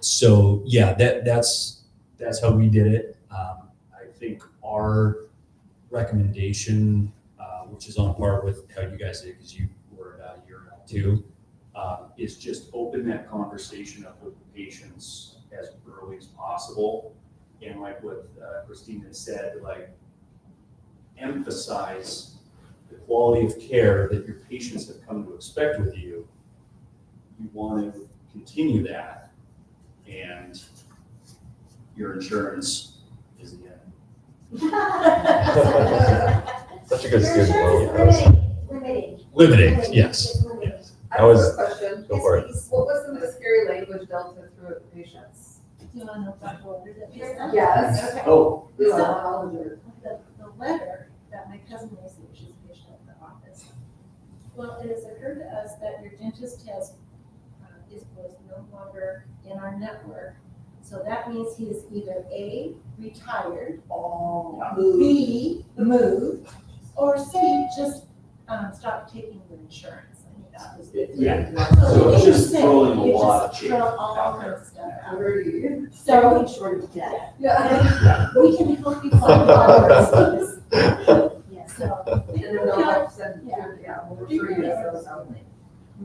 So, yeah. That's how we did it. I think our recommendation, which is on par with how you guys did, because you were about a year out too, is just open that conversation up with the patients as early as possible. And like what Christina said, emphasize the quality of care that your patients have come to expect with you. You want to continue that, and your insurance is the end. Such a good student. Limiting, yes. I have a question. Go for it. What was some of the scary language Delta threw at the patients? Do you want to know about the letter that we sent? Yes. Okay. Oh. We So, want to know. the letter that my cousin received, she's a patient at the office. Well, it has occurred to us that your dentist was no longer in our network. So that means he is either A, retired, B, moved, or C, just stopped taking the insurance. I think that was it. Yeah. So it's just interesting. throwing a It lot just of throw change all out kinds there. of stuff out. Agreed. So, short of death. Yeah. we can help you find out. Yes. So, And then they'll have to send, we'll refer you to those out.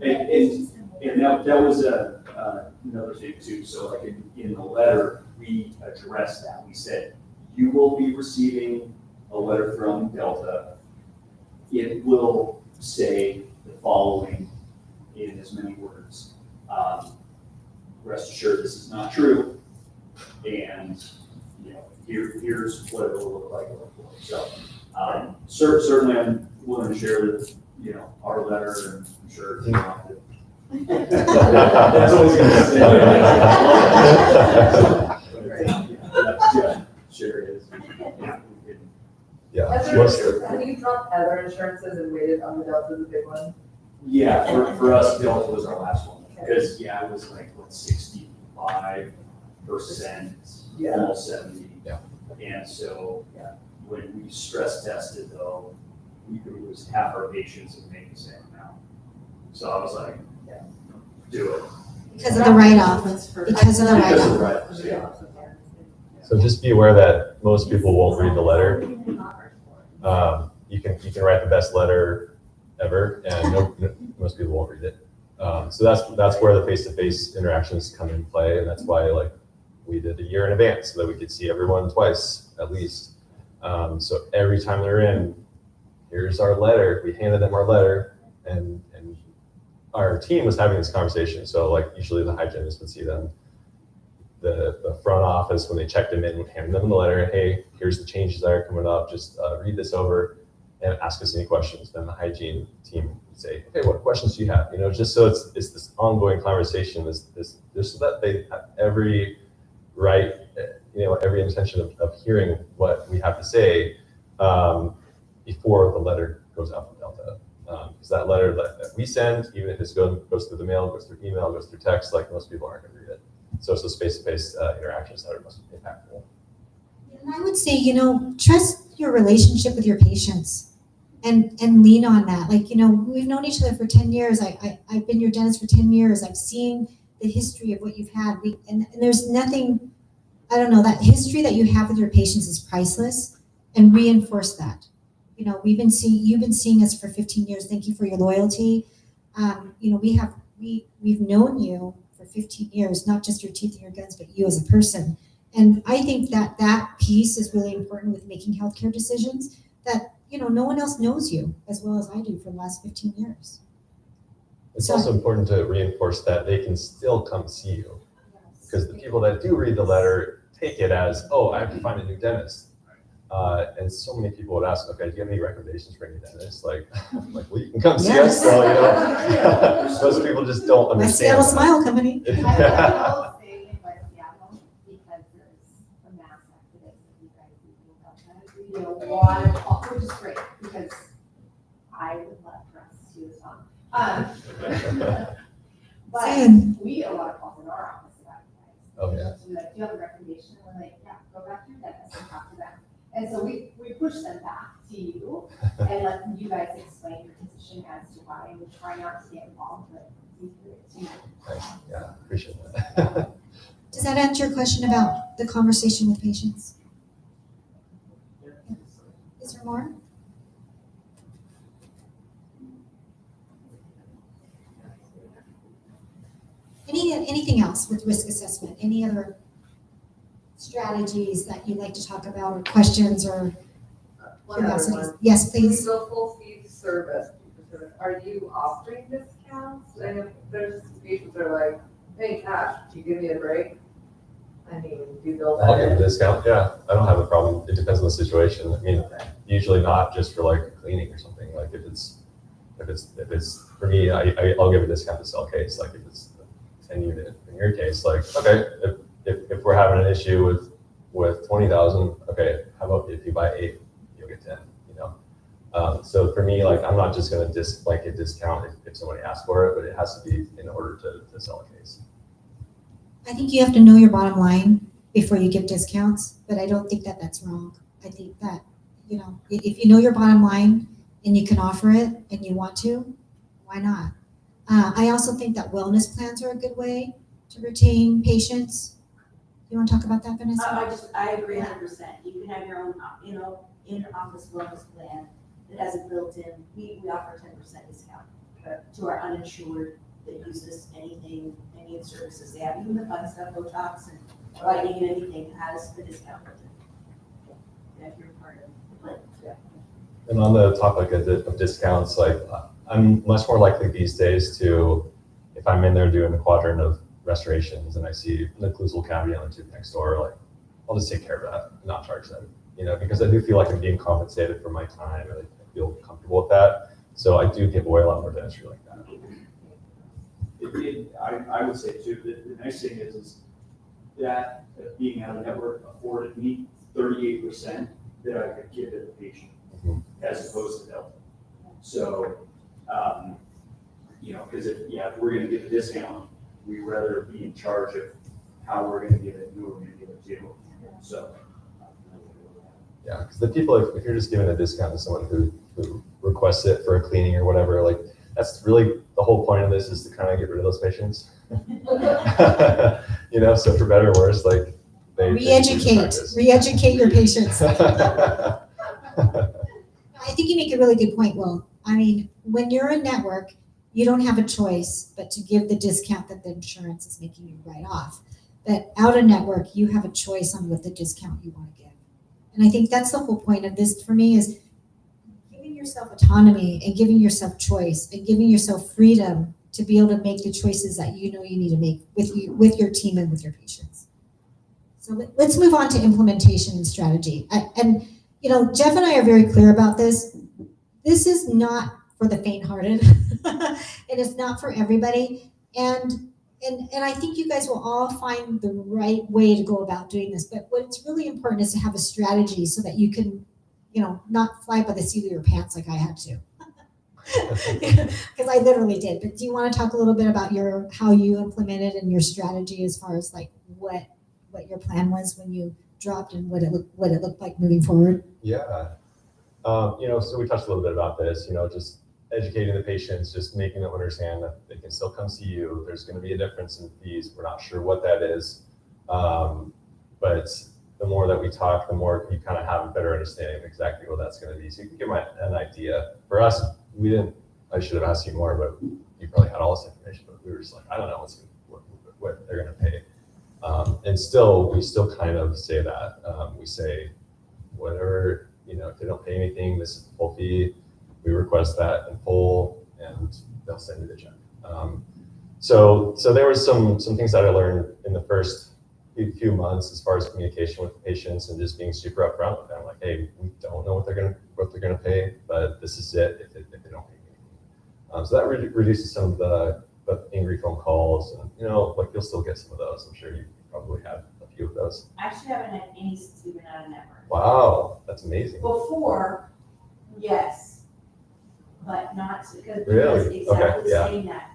And that was a another thing too, so like in the letter, we addressed that. We said, you will be receiving a letter from Delta. It will say the following in as many words. Rest assured, this is not true. And, you know, here's what it will look like going forward. So, certainly I'm willing to share the, you know, our letter, and I'm sure you want to. That's always going to say. Sure is. Yeah. Have you dropped other insurances and waited on the Delta, the big one? Yeah, for us, Delta was our last one, because, yeah, it was like, what, 65%, almost 70. Yeah. And so, when we stress tested though, it was half our patients would make the same amount. So I was like, do it. Because of the write-off, because of the write-off. Right, yeah. So just be aware that most people won't read the letter. You can write the best letter ever, and most people won't read it. So that's where the face-to-face interactions come in play, and that's why like we did a year in advance so that we could see everyone twice at least. So every time they're in, here's our letter. We handed them our letter, and our team was having this conversation. So like usually the hygienist would see them. The front office, when they checked them in, would hand them the letter. Hey, here's the changes that are coming up. Just read this over and ask us any questions. Then the hygiene team would say, okay, what questions do you have? You know, just so it's this ongoing conversation, just so that they have every right, you know, every intention of hearing what we have to say before the letter goes out from Delta. Because that letter that we send, even if it goes through the mail, goes through email, goes through text, like most people aren't going to read it. So it's those face-to-face interactions that are most impactful. And I would say, you know, trust your relationship with your patients and lean on that. Like, you know, we've known each other for 10 years. I've been your dentist for 10 years. I've seen the history of what you've had. And there's nothing, I don't know, that history that you have with your patients is priceless, and reinforce that. You know, you've been seeing us for 15 years. Thank you for your loyalty. You know, we've known you for 15 years, not just your teeth and your gums, but you as a person. And I think that piece is really important with making healthcare decisions, that, you know, no one else knows you as well as I do for the last 15 years. It's also important to reinforce that they can still come see you, because the people that do read the letter take it as, oh, I have to find a new dentist. And so many people would ask, okay, do you have any recommendations for any dentist? Like, well, you can come see us. So, you know, most people just don't understand. My Seattle Smile Company. I will say in West Seattle, because there's a mass exodus of you guys leaving Delta, we get a lot of calls, which is great, because I would love for us to do this on. But we get a lot of calls in our office about you guys. Oh, yeah. So we're like, do you have a recommendation? And we're like, yeah, go back to your dentist and talk to them. And so we push them back to you and let you guys explain your position as to why, and we try not to get involved, but we do it too. Thanks. Yeah, appreciate that. Does that answer your question about the conversation with patients? Is there more? Anything else with risk assessment? Any other strategies that you'd like to talk about, or questions, or One other curiosities? one. Yes, please. So full fee service, are you offering discounts? And if there's patients that are like, hey, Cash, can you give me a break? I mean, do you build that I'll give a in? discount. Yeah, I don't have a problem. It depends on the situation. I mean, usually not just for like cleaning or something. Like if it's for me, I'll give a discount to sell case. Like if it's 10 unit in your case, like, okay, if we're having an issue with 20,000, okay, how about if you buy 8, you'll get 10, you know? So for me, like, I'm not just gonna blanket discount if somebody asks for it, but it has to be in order to sell a case. I think you have to know your bottom line before you give discounts, but I don't think that that's wrong. I think that, you know, if you know your bottom line and you can offer it and you want to, why not? I also think that wellness plans are a good way to retain patients. You want to talk about that, Vanessa? I agree 100%. You can have your own, you know, in-office wellness plan that has it built in. We offer 10% discount to our uninsured that uses anything, any of the services they have, even the fun stuff, Botox and lighting and anything has a discount with it. If you're part of the plan. Yeah. And on the topic of discounts, like I'm much more likely these days to, if I'm in there doing the quadrant of restorations and I see an occlusal cavity on the tooth next door, like I'll just take care of that, and not charge them, because I do feel like I'm being compensated for my time, and I feel comfortable with that. So I do give away a lot more dentistry like that. I would say too, the nice thing is that being out of network afforded me 38% that I could give to the patient as opposed to Delta. So, because if we're going to give a discount, we'd rather be in charge of how we're going to give it and who we're going to give it to. So. Yeah, because the people, if you're just giving a discount to someone who requests it for a cleaning or whatever, like that's really the whole point of this is to kind of get rid of those patients. So for better or worse, like re-educate your patients. I think you make a really good point, Will. I mean, when you're a network, you don't have a choice but to give the discount that the insurance is making you write off. But out of network, you have a choice on what the discount you want to give. And I think that's the whole point of this for me is giving yourself autonomy and giving yourself choice and giving yourself freedom to be able to make the choices that you need to make with your team and with your patients. So let's move on to implementation and strategy. Geoff and I are very clear about this. This is not for the faint-hearted. It is not for everybody. And I think you guys will all find the right way to go about doing this. But what's really important is to have a strategy so that you can, not fly by the seat of your pants like I had to. Because I literally did. But do you want to talk a little bit about how you implemented and your strategy as far as like what your plan was when you dropped and what it looked like moving forward? Yeah. So we touched a little bit about this, just educating the patients, just making them understand that they can still come see you. There's going to be a difference in fees. We're not sure what that is. But the more that we talk, the more you kind of have a better understanding of exactly what that's going to be. So you can give them an idea. For us, I should have asked you more, but you probably had all this information, but we were just like, I don't know what they're going to pay. And we still kind of say that. We say, whatever, if they don't pay anything, this is the full fee. We request that in full, and they'll send you the check. So there was some things that I learned in the first few months as far as communication with the patients and just being super upfront with them. Like, hey, we don't know what they're gonna pay, but this is it if they don't pay anything. So that reduces some of the angry phone calls, and you'll still get some of those. I'm sure you probably have a few of those. I actually haven't had any since we've been out of network. Wow, that's amazing. Before, yes, but not because Really? exactly Okay, yeah. saying that.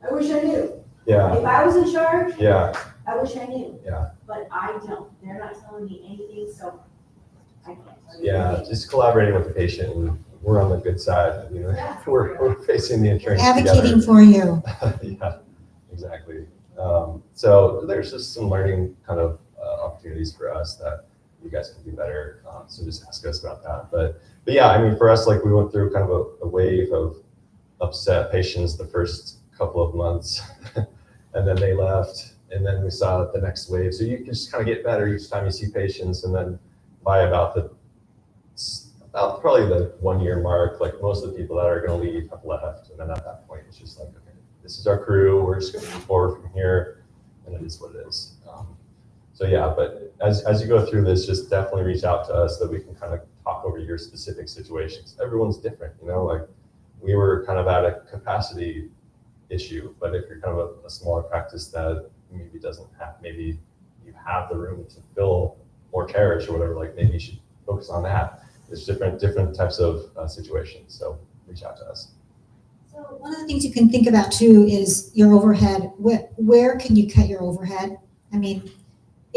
I wish I knew. Yeah. If I was in charge, Yeah. I wish I knew. Yeah. But I don't. They're not telling me anything, so I can't tell you Yeah, anything. just collaborating with the patient, and we're on the good side. Yeah. We're facing the insurance Advocating together. for you. Yeah, exactly. So there's just some learning kind of opportunities for us that you guys can do better. So just ask us about that. But yeah, I mean, for us, like we went through kind of a wave of upset patients the first couple of months, and then they left, and then we saw the next wave. So you can just kind of get better each time you see patients, and then by about probably the 1 year mark, like most of the people that are going to leave have left, and then at that point it's just like, okay, this is our crew. We're just going to move forward from here, and it is what it is. So yeah, but as you go through this, just definitely reach out to us so that we can kind of talk over your specific situations. Everyone's different, like we were kind of at a capacity issue, but if you're kind of a smaller practice that maybe doesn't have, maybe you have the room to fill more chairs or whatever, like maybe you should focus on that. There's different types of situations, so reach out to us. So one of the things you can think about too is your overhead. Where can you cut your overhead? I mean,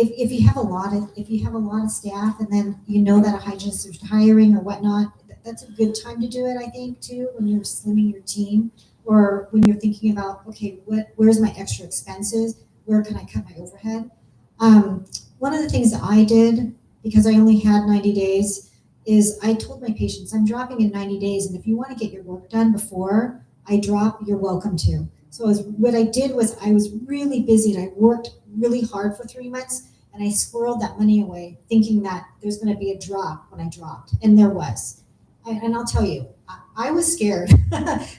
if you have a lot of staff, and then that a hygienist is hiring or whatnot, that's a good time to do it. I think too, when you're slimming your team, or when you're thinking about, okay, where's my extra expenses? Where can I cut my overhead? One of the things that I did, because I only had 90 days, is I told my patients, I'm dropping in 90 days, and if you want to get your work done before I drop, you're welcome to. So what I did was I was really busy and I worked really hard for 3 months and I squirreled that money away thinking that there's going to be a drop when I dropped. And there was. And I'll tell you, I was scared.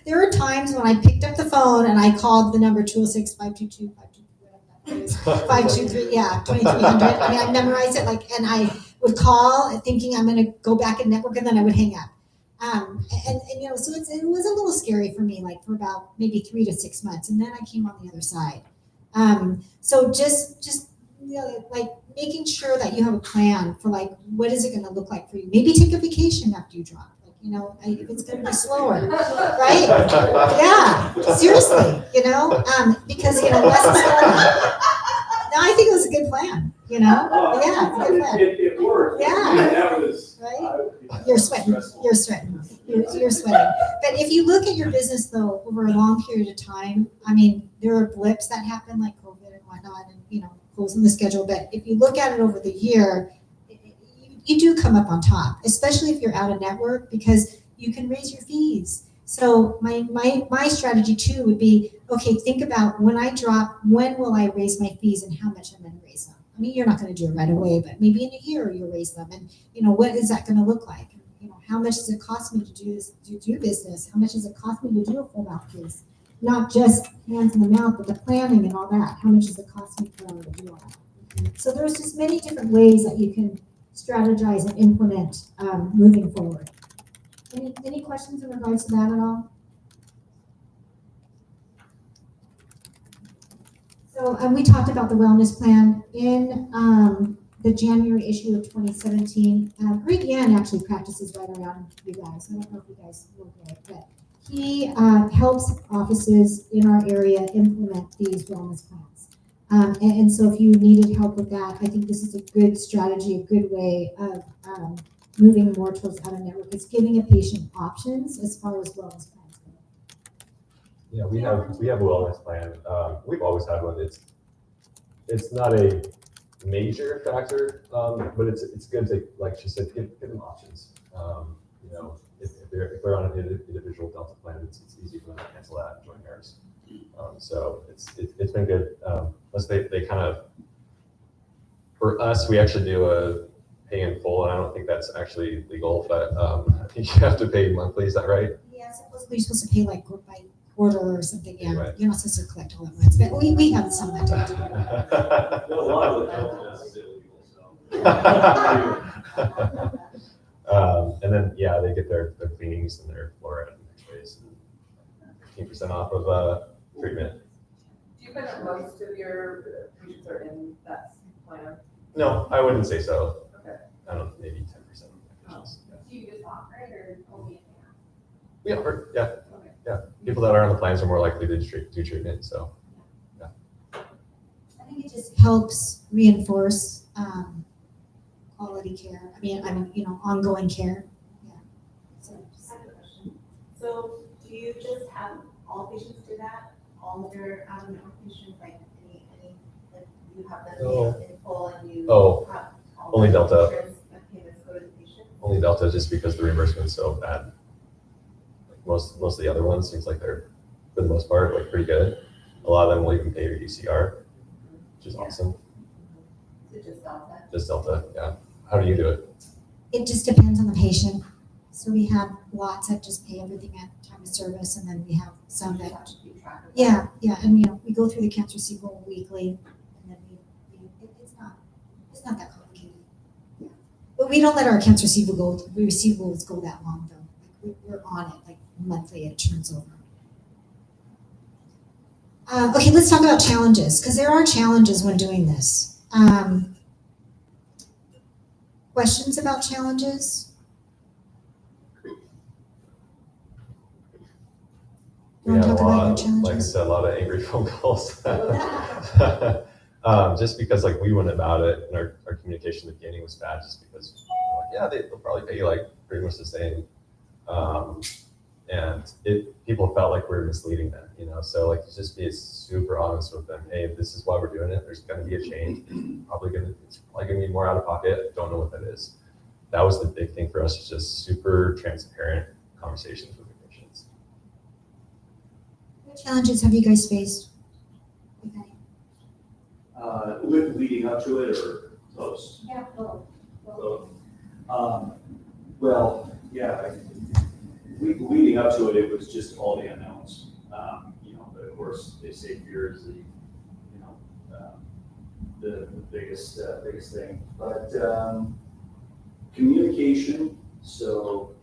There were times when I picked up the phone and I called the number 206-522-523, yeah, 2300. I mean, I memorized it and I would call thinking I'm going to go back and network and then I would hang up. And so it was a little scary for me, like for about maybe 3 to 6 months. And then I came on the other side. So just like making sure that you have a plan for like, what is it going to look like for you? Maybe take a vacation after you drop. If it's going to be slower, right? Yeah, seriously, because, less is more. No, I think it was a good plan, yeah, it's a good plan. It worked. Yeah. That was. Right? You're sweating. You're sweating. But if you look at your business, though, over a long period of time, I mean, there are blips that happen like COVID and whatnot and, closing the schedule. But if you look at it over the year, you do come up on top, especially if you're out of network because you can raise your fees. So my strategy too would be, okay, think about when I drop, when will I raise my fees and how much I'm going to raise them? I mean, you're not going to do it right away, but maybe in a year you'll raise them. And, what is that going to look like? How much does it cost me to do business? How much does it cost me to do a full mouth case? Not just hands in the mouth, but the planning and all that. How much does it cost me to do all that? So there's just many different ways that you can strategize and implement moving forward. Any questions in regards to that at all? So we talked about the wellness plan in the January issue of 2017. Greg Yan actually practices right around you guys. I don't know if you guys know Greg, but he helps offices in our area implement these wellness plans. And so if you needed help with that, I think this is a good strategy, a good way of moving more towards out of network. It's giving a patient options as far as wellness plans go. Yeah, we have a wellness plan. We've always had one. It's not a major factor, but it's good to, like she said, give them options. If they're on an individual Delta plan, it's easy for them to cancel that and join theirs. So it's been good. Unless they kind of, for us, we actually do a pay in full, and I don't think that's actually legal, but I think you have to pay monthly. Is that right? Yeah, supposedly you're supposed to pay like by quarter or something. Yeah, right. You're not supposed to collect all at once, but we have some that do. A lot of the health is illegal, so. And then they get their cleanings and their fluoride and X-rays and 15% off of treatment. Do you find that most of your patients are in that plan? No, I wouldn't say so. Okay. I don't, maybe 10% of patients. Do you just offer it or only in there? We offer, yeah. Okay. Yeah. People that are on the plans are more likely to do treatment, so. I think it just helps reinforce quality care. I mean, ongoing care. Yeah. So, just have a question. So, do you just have all patients do that? All of your out-of-network patients, like any, like you have them in full and you have all only the Delta. insurance payments go to the patient? Only Delta, just because the reimbursement is so bad. Like most of the other ones seems like they're, for the most part, like pretty good. A lot of them will even pay your UCR, which is awesome. Is it just Delta? Just Delta, yeah. How do you do it? It just depends on the patient. So we have lots that just pay everything at time of service, and then we have some that, yeah, and we go through the accounts receivable weekly, and then it's not that complicated. Yeah. But we don't let our accounts receivables go that long though. Like we're on it, like monthly it turns over. Okay, let's talk about challenges, because there are challenges when doing this. Questions about challenges? We had a lot, like I said, a lot of angry phone calls. Just because we went about it and our communication at the beginning was bad, just because they'll probably pay you like pretty much the same. And people felt like we were misleading them, so just be super honest with them. Hey, this is why we're doing it. There's going to be a change. It's probably going to be more out of pocket. Don't know what that is. That was the big thing for us, is just super transparent conversations with the patients. challenges have you guys faced? If any? With leading up to it or post? Yeah, both. Both. Well, yeah, leading up to it, it was just all the unknowns. But of course, they say fear is the biggest thing. But communication, so,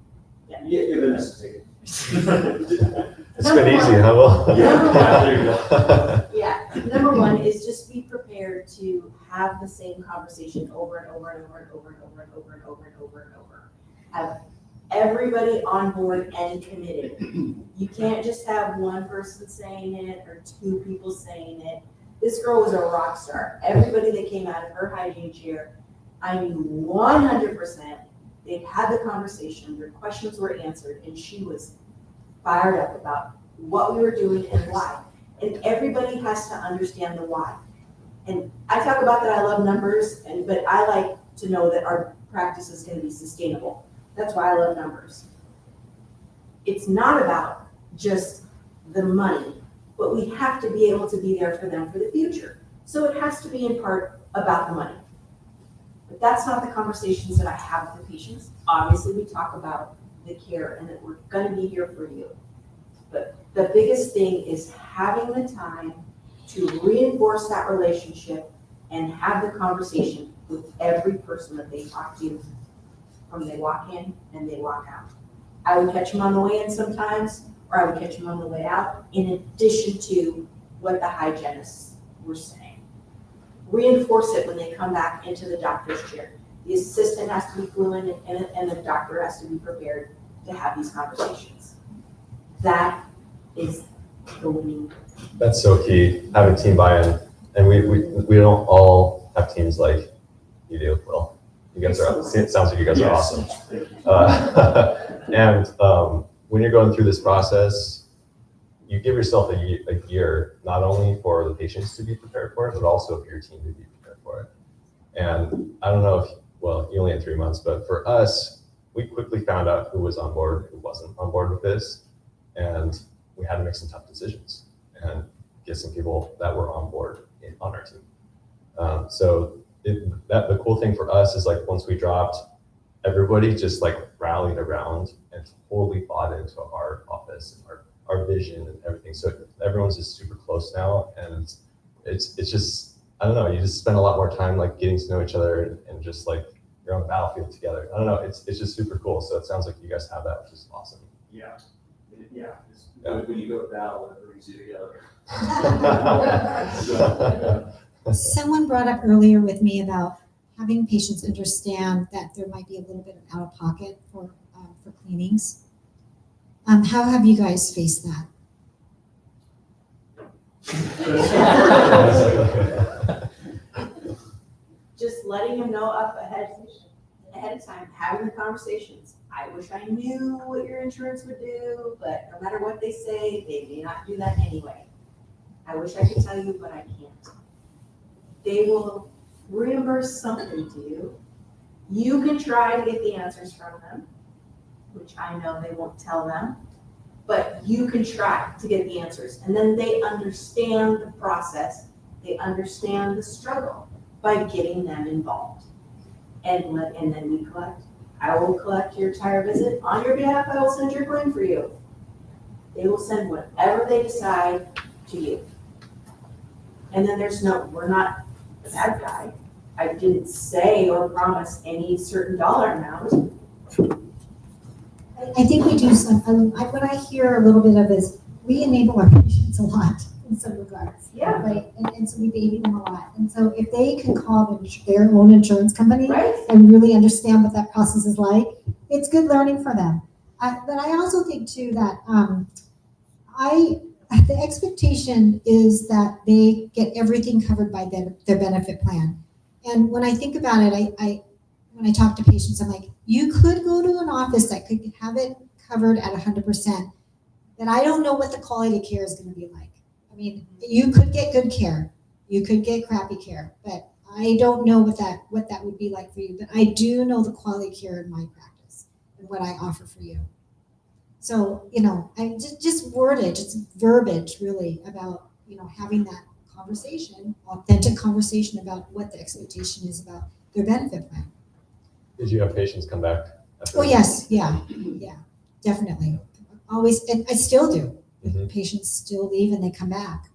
yeah, Vanessa, take it. It's been easy, huh? Well, Yeah, there you go. Yeah, number one is just be prepared to have the same conversation over and over and over and over and over and over and over and over and over. Have everybody on board and committed. You can't just have one person saying it or two people saying it. This girl was a rock star. Everybody that came out of her hygiene chair, I knew 100% they'd had the conversation, their questions were answered, and she was fired up about what we were doing and why. And everybody has to understand the why. And I talk about that I love numbers, but I like to know that our practice is going to be sustainable. That's why I love numbers. It's not about just the money, but we have to be able to be there for them for the future. So it has to be in part about the money. But that's not the conversations that I have with the patients. Obviously, we talk about the care and that we're going to be here for you. But the biggest thing is having the time to reinforce that relationship and have the conversation with every person that they talk to from they walk in and they walk out. I would catch them on the way in sometimes, or I would catch them on the way out, in addition to what the hygienists were saying. Reinforce it when they come back into the doctor's chair. The assistant has to be fluent and the doctor has to be prepared to have these conversations. That is the winning. That's so key, having team buy-in. And we don't all have teams like you do, Will. You guys are, it sounds like you guys are awesome. And when you're going through this process, you give yourself a year, not only for the patients to be prepared for it, but also for your team to be prepared for it. And I don't know if, well, you only had 3 months, but for us, we quickly found out who was on board, who wasn't on board with this. And we had to make some tough decisions and get some people that were on board on our team. The cool thing for us is like once we dropped, everybody just like rallied around and totally bought into our office and our vision and everything. So everyone's just super close now, and it's just, I don't know, you just spend a lot more time like getting to know each other and just like you're on the battlefield together. I don't know, it's just super cool. So it sounds like you guys have that, which is awesome. Yeah. When you go to battle, it brings you together. Someone brought up earlier with me about having patients understand that there might be a little bit of out of pocket for cleanings. How have you guys faced that? Just letting them know up ahead of time, having the conversations. I wish I knew what your insurance would do, but no matter what they say, they may not do that anyway. I wish I could tell you, but I can't. They will reimburse something to you. You can try to get the answers from them, which I know they won't tell them, but you can try to get the answers. And then they understand the process. They understand the struggle by getting them involved. And then we collect. I will collect your entire visit. On your behalf, I will send your claim for you. They will send whatever they decide to you. And then we're not the bad guy. I didn't say or promise any certain dollar amount. I think we do some, what I hear a little bit of is we enable our patients a lot in some regards. Yeah. Right, and so we baby them a lot. And so if they can call their own insurance company Right. and really understand what that process is like, it's good learning for them. But I also think too that the expectation is that they get everything covered by their benefit plan. And when I think about it, when I talk to patients, I'm like, you could go to an office that could have it covered at 100%, but I don't know what the quality of care is going to be like. I mean, you could get good care, you could get crappy care, but I don't know what that would be like for you. But I do know the quality of care in my practice and what I offer for you. So, I just wordage, it's verbiage really about, having that conversation, authentic conversation about what the expectation is about their benefit plan. Did you have patients come back? Oh, yes, yeah, definitely. Always, and I still do. Mhm. Patients still leave and they come back.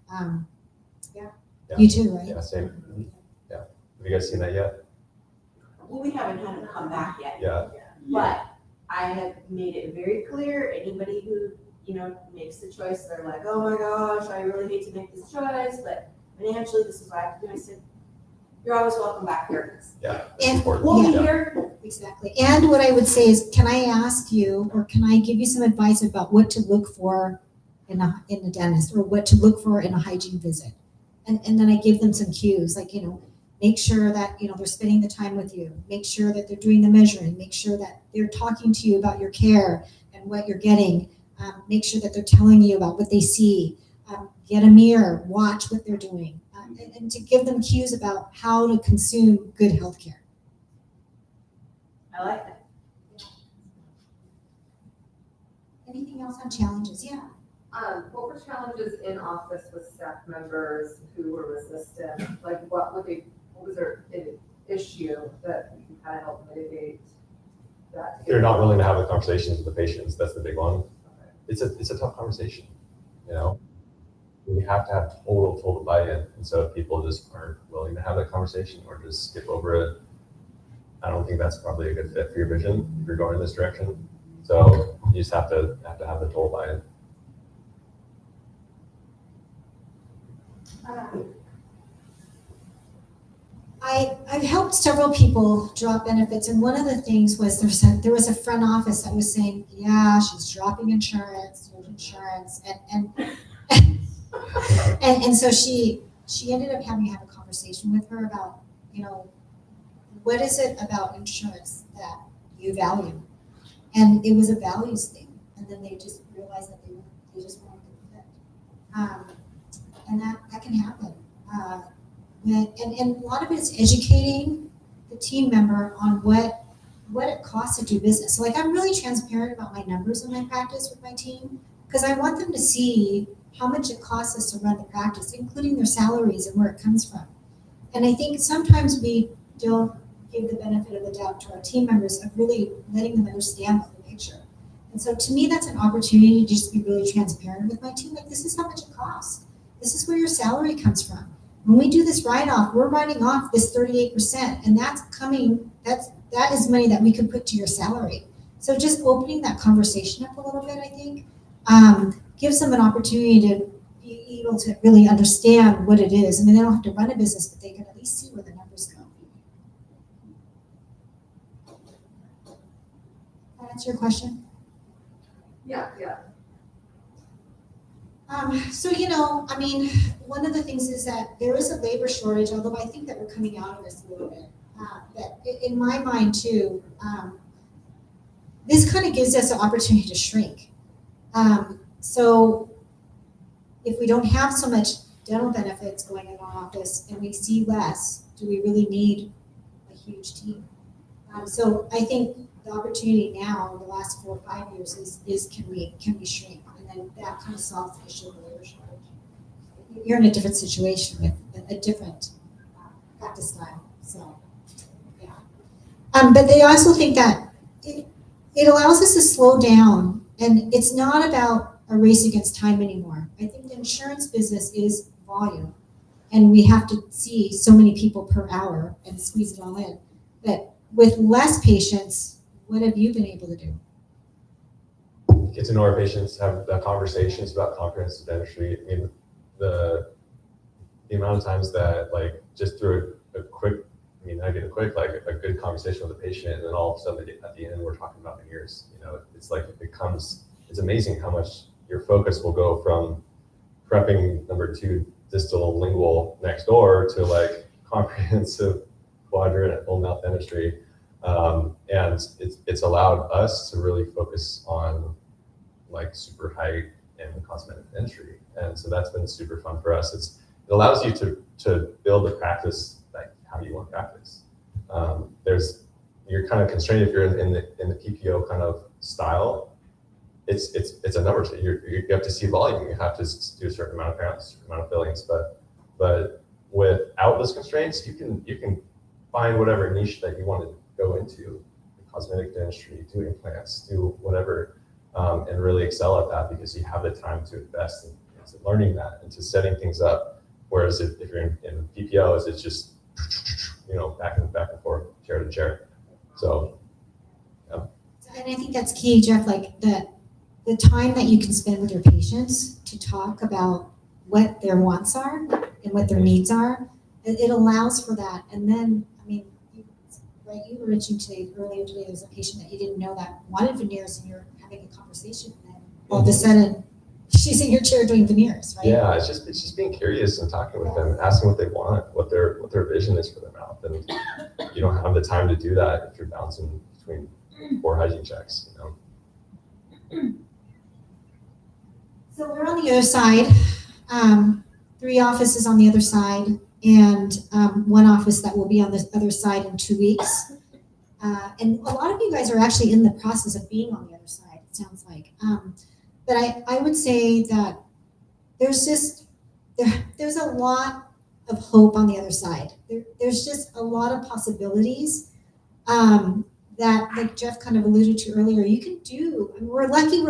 Yeah. You too, right? Yeah, same. Mhm. Yeah. Have you guys seen that yet? Well, we haven't had them come back yet. Yeah. But I have made it very clear, anybody who, makes the choice, they're like, oh my gosh, I really hate to make this choice, but financially, this is what I have to do. I said, you're always welcome back here. Yeah. That's And important. We'll be Yeah. here. Exactly. And what I would say is, can I ask you, or can I give you some advice about what to look for in a dentist, or what to look for in a hygiene visit? And then I give them some cues, like, make sure that, they're spending the time with you. Make sure that they're doing the measuring. Make sure that they're talking to you about your care and what you're getting. Make sure that they're telling you about what they see. Get a mirror, watch what they're doing, and to give them cues about how to consume good healthcare. I like that. Anything else on challenges? Yeah. What were challenges in office with staff members who were resistant? Like what was their issue that you can kind of help mitigate that? They're not willing to have the conversations with the patients. That's the big one. It's a tough conversation, We have to have total buy-in. And so if people just aren't willing to have that conversation or just skip over it, I don't think that's probably a good fit for your vision if you're going in this direction. So you just have to have the total buy-in. I've helped several people drop benefits, and one of the things was there was a front office that was saying, yeah, she's dropping insurance, and so she ended up having to have a conversation with her about, what is it about insurance that you value? And it was a values thing, and then they just realized that they just weren't a fit, and that can happen. And a lot of it is educating the team member on what it costs to do business. So, like, I'm really transparent about my numbers in my practice with my team, because I want them to see how much it costs us to run the practice, including their salaries and where it comes from. And I think sometimes we don't give the benefit of the doubt to our team members of really letting them understand the whole picture. And so to me, that's an opportunity to just be really transparent with my team. Like, this is how much it costs. This is where your salary comes from. When we do this write-off, we're writing off this 38%, and that is money that we could put to your salary. So just opening that conversation up a little bit, I think, gives them an opportunity to be able to really understand what it is. I mean, they don't have to run a business, but they can at least see where the numbers go. That answer your question? Yeah. So, one of the things is that there is a labor shortage, although I think that we're coming out of this a little bit. But in my mind too, this kind of gives us an opportunity to shrink. So if we don't have so much dental benefits going in our office and we see less, do we really need a huge team? So I think the opportunity now in the last 4 or 5 years is can we shrink? And then that kind of solves the issue of the labor shortage. You're in a different situation with a different practice style. So, yeah. But they also think that it allows us to slow down, and it's not about a race against time anymore. I think the insurance business is volume, and we have to see so many people per hour and squeeze it all in. But with less patients, what have you been able to do? Get to know our patients, have the conversations about comprehensive dentistry. I mean, the amount of times that, like, just through a quick, like a good conversation with a patient, and then all of a sudden at the end we're talking about veneers. It's like it's amazing how much your focus will go from prepping number 2 distal lingual next door to like comprehensive quadrant at full mouth dentistry. And it's allowed us to really focus on like super high end cosmetic dentistry. And so that's been super fun for us. It allows you to build a practice like how you want to practice. You're kind of constrained if you're in the PPO kind of style. it's a numbers thing. You have to see volume. You have to do a certain amount of pounds, a certain amount of fillings. But without those constraints, you can find whatever niche that you want to go into, the cosmetic dentistry, do implants, do whatever, and really excel at that because you have the time to invest into learning that, into setting things up. Whereas if you're in PPOs, it's just back and forth, chair to chair. So. And I think that's key, Geoff, like the time that you can spend with your patients to talk about what their wants are and what their needs are, it allows for that. And then, I mean, you were mentioning earlier today, there was a patient that you didn't know that wanted veneers, and you're having a conversation, and then all of a sudden, she's in your chair doing veneers, right? Yeah, it's just being curious and talking with them, asking what they want, what their vision is for their mouth, and you don't have the time to do that if you're bouncing between 4 hygiene checks, So we're on the other side, 3 offices on the other side, and 1 office that will be on the other side in 2 weeks. And a lot of you guys are actually in the process of being on the other side, it sounds like. But I would say that there's a lot of hope on the other side. There's just a lot of possibilities that, like Geoff kind of alluded to earlier, you can do. I mean, we're lucky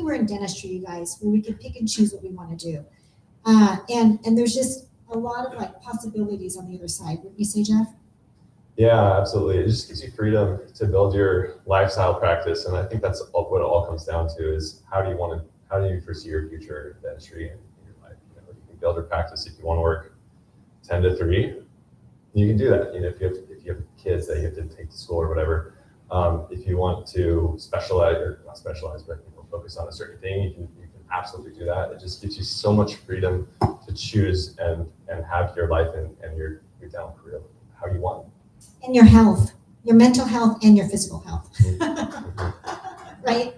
we're in dentistry, you guys, where we can pick and choose what we want to do. And there's just a lot of like possibilities on the other side. Wouldn't you say, Geoff? Yeah, absolutely. It just gives you freedom to build your lifestyle practice, and I think that's what it all comes down to: is how do you foresee your future in dentistry and in your life? You can build your practice if you want to work 10 to 3. You can do that. If you have kids that you have to take to school or whatever. If you want to specialize, or not specialize, but focus on a certain thing, you can absolutely do that. It just gives you so much freedom to choose and have your life and your dental career how you want. And your health, your mental health and your physical health. Right?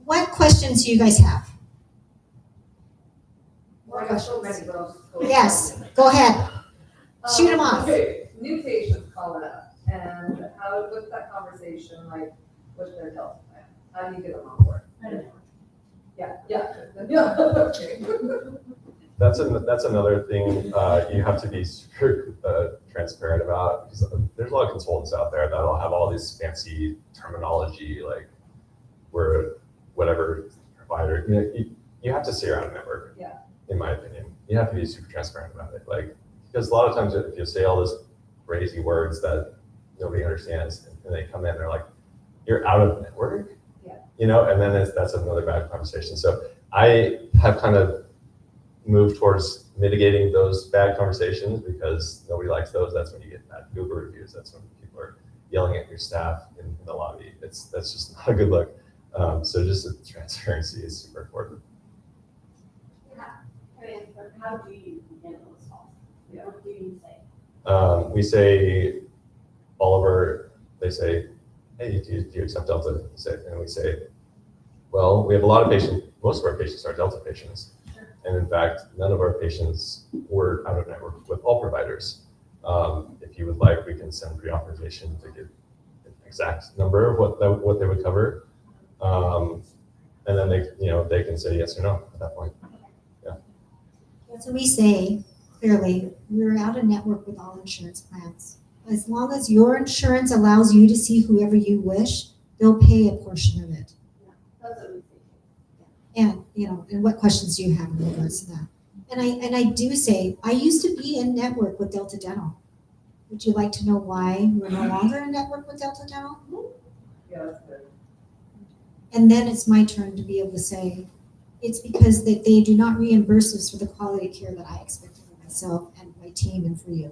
What questions do you guys have? Well, I got so many, but I'll just go. Yes, go ahead. Shoot 'em off. Okay, new patients calling up, and what's that conversation like with their health plan? How do you get them on board? Yeah, okay. That's another thing you have to be super transparent about, because there's a lot of consultants out there that'll have all this fancy terminology, like we're whatever provider. You have to stay around a network. Yeah. In my opinion, you have to be super transparent about it, like, because a lot of times if you say all those crazy words that nobody understands, and they come in, they're like, "You're out of network," and then that's another bad conversation. So I have kind of move towards mitigating those bad conversations, because nobody likes those. That's when you get bad Google reviews. That's when people are yelling at your staff in the lobby. That's just not a good look. So just the transparency is super important. How do you handle those calls? What do you say? We say they say, "Hey, do you accept Delta?" And we say, "Well, we have a lot of patients. Most of our patients are Delta patients. And in fact, none of our patients were out of network with all providers. If you would like, we can send pre-authorization to get an exact number of what they would cover. And then they can say yes or no at that point." Yeah. So we say clearly, we're out of network with all insurance plans. As long as your insurance allows you to see whoever you wish, they'll pay a portion of it. That's what we say. And and what questions do you have in regards to that? And I do say, I used to be in network with Delta Dental. Would you like to know why we're no longer in network with Delta Dental? Yeah, that's good. And then it's my turn to be able to say, it's because they do not reimburse us for the quality of care that I expected for myself and my team and for you.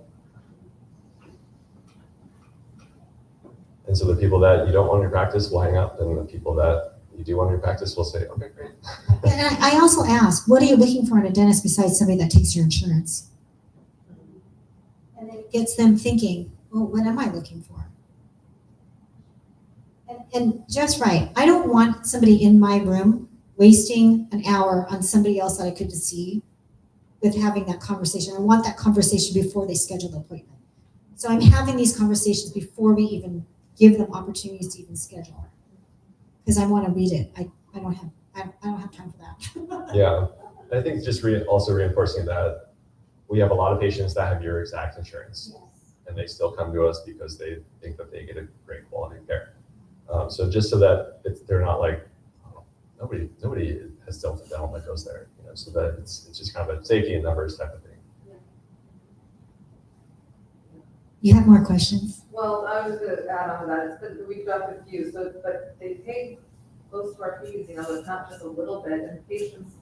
And so the people that you don't want in your practice will hang up, and the people that you do want in your practice will say, "Okay, great." And I also ask, what are you looking for in a dentist besides somebody that takes your insurance? And it gets them thinking, well, what am I looking for? And just right, I don't want somebody in my room wasting an hour on somebody else that I could see with having that conversation. I want that conversation before they schedule the appointment. So I'm having these conversations before we even give them opportunities to even schedule. because I want to read it. I don't have time for that. Yeah, I think just also reinforcing that we have a lot of patients that have your exact insurance, and they still come to us because they think that they get a great quality of care. So just so that they're not like, oh, nobody has Delta Dental that goes there, so that it's just kind of a safety in numbers type of thing. You have more questions? Well, I was gonna add on to that, we've got a few, but they pay close to our fees, it's not just a little bit, and patients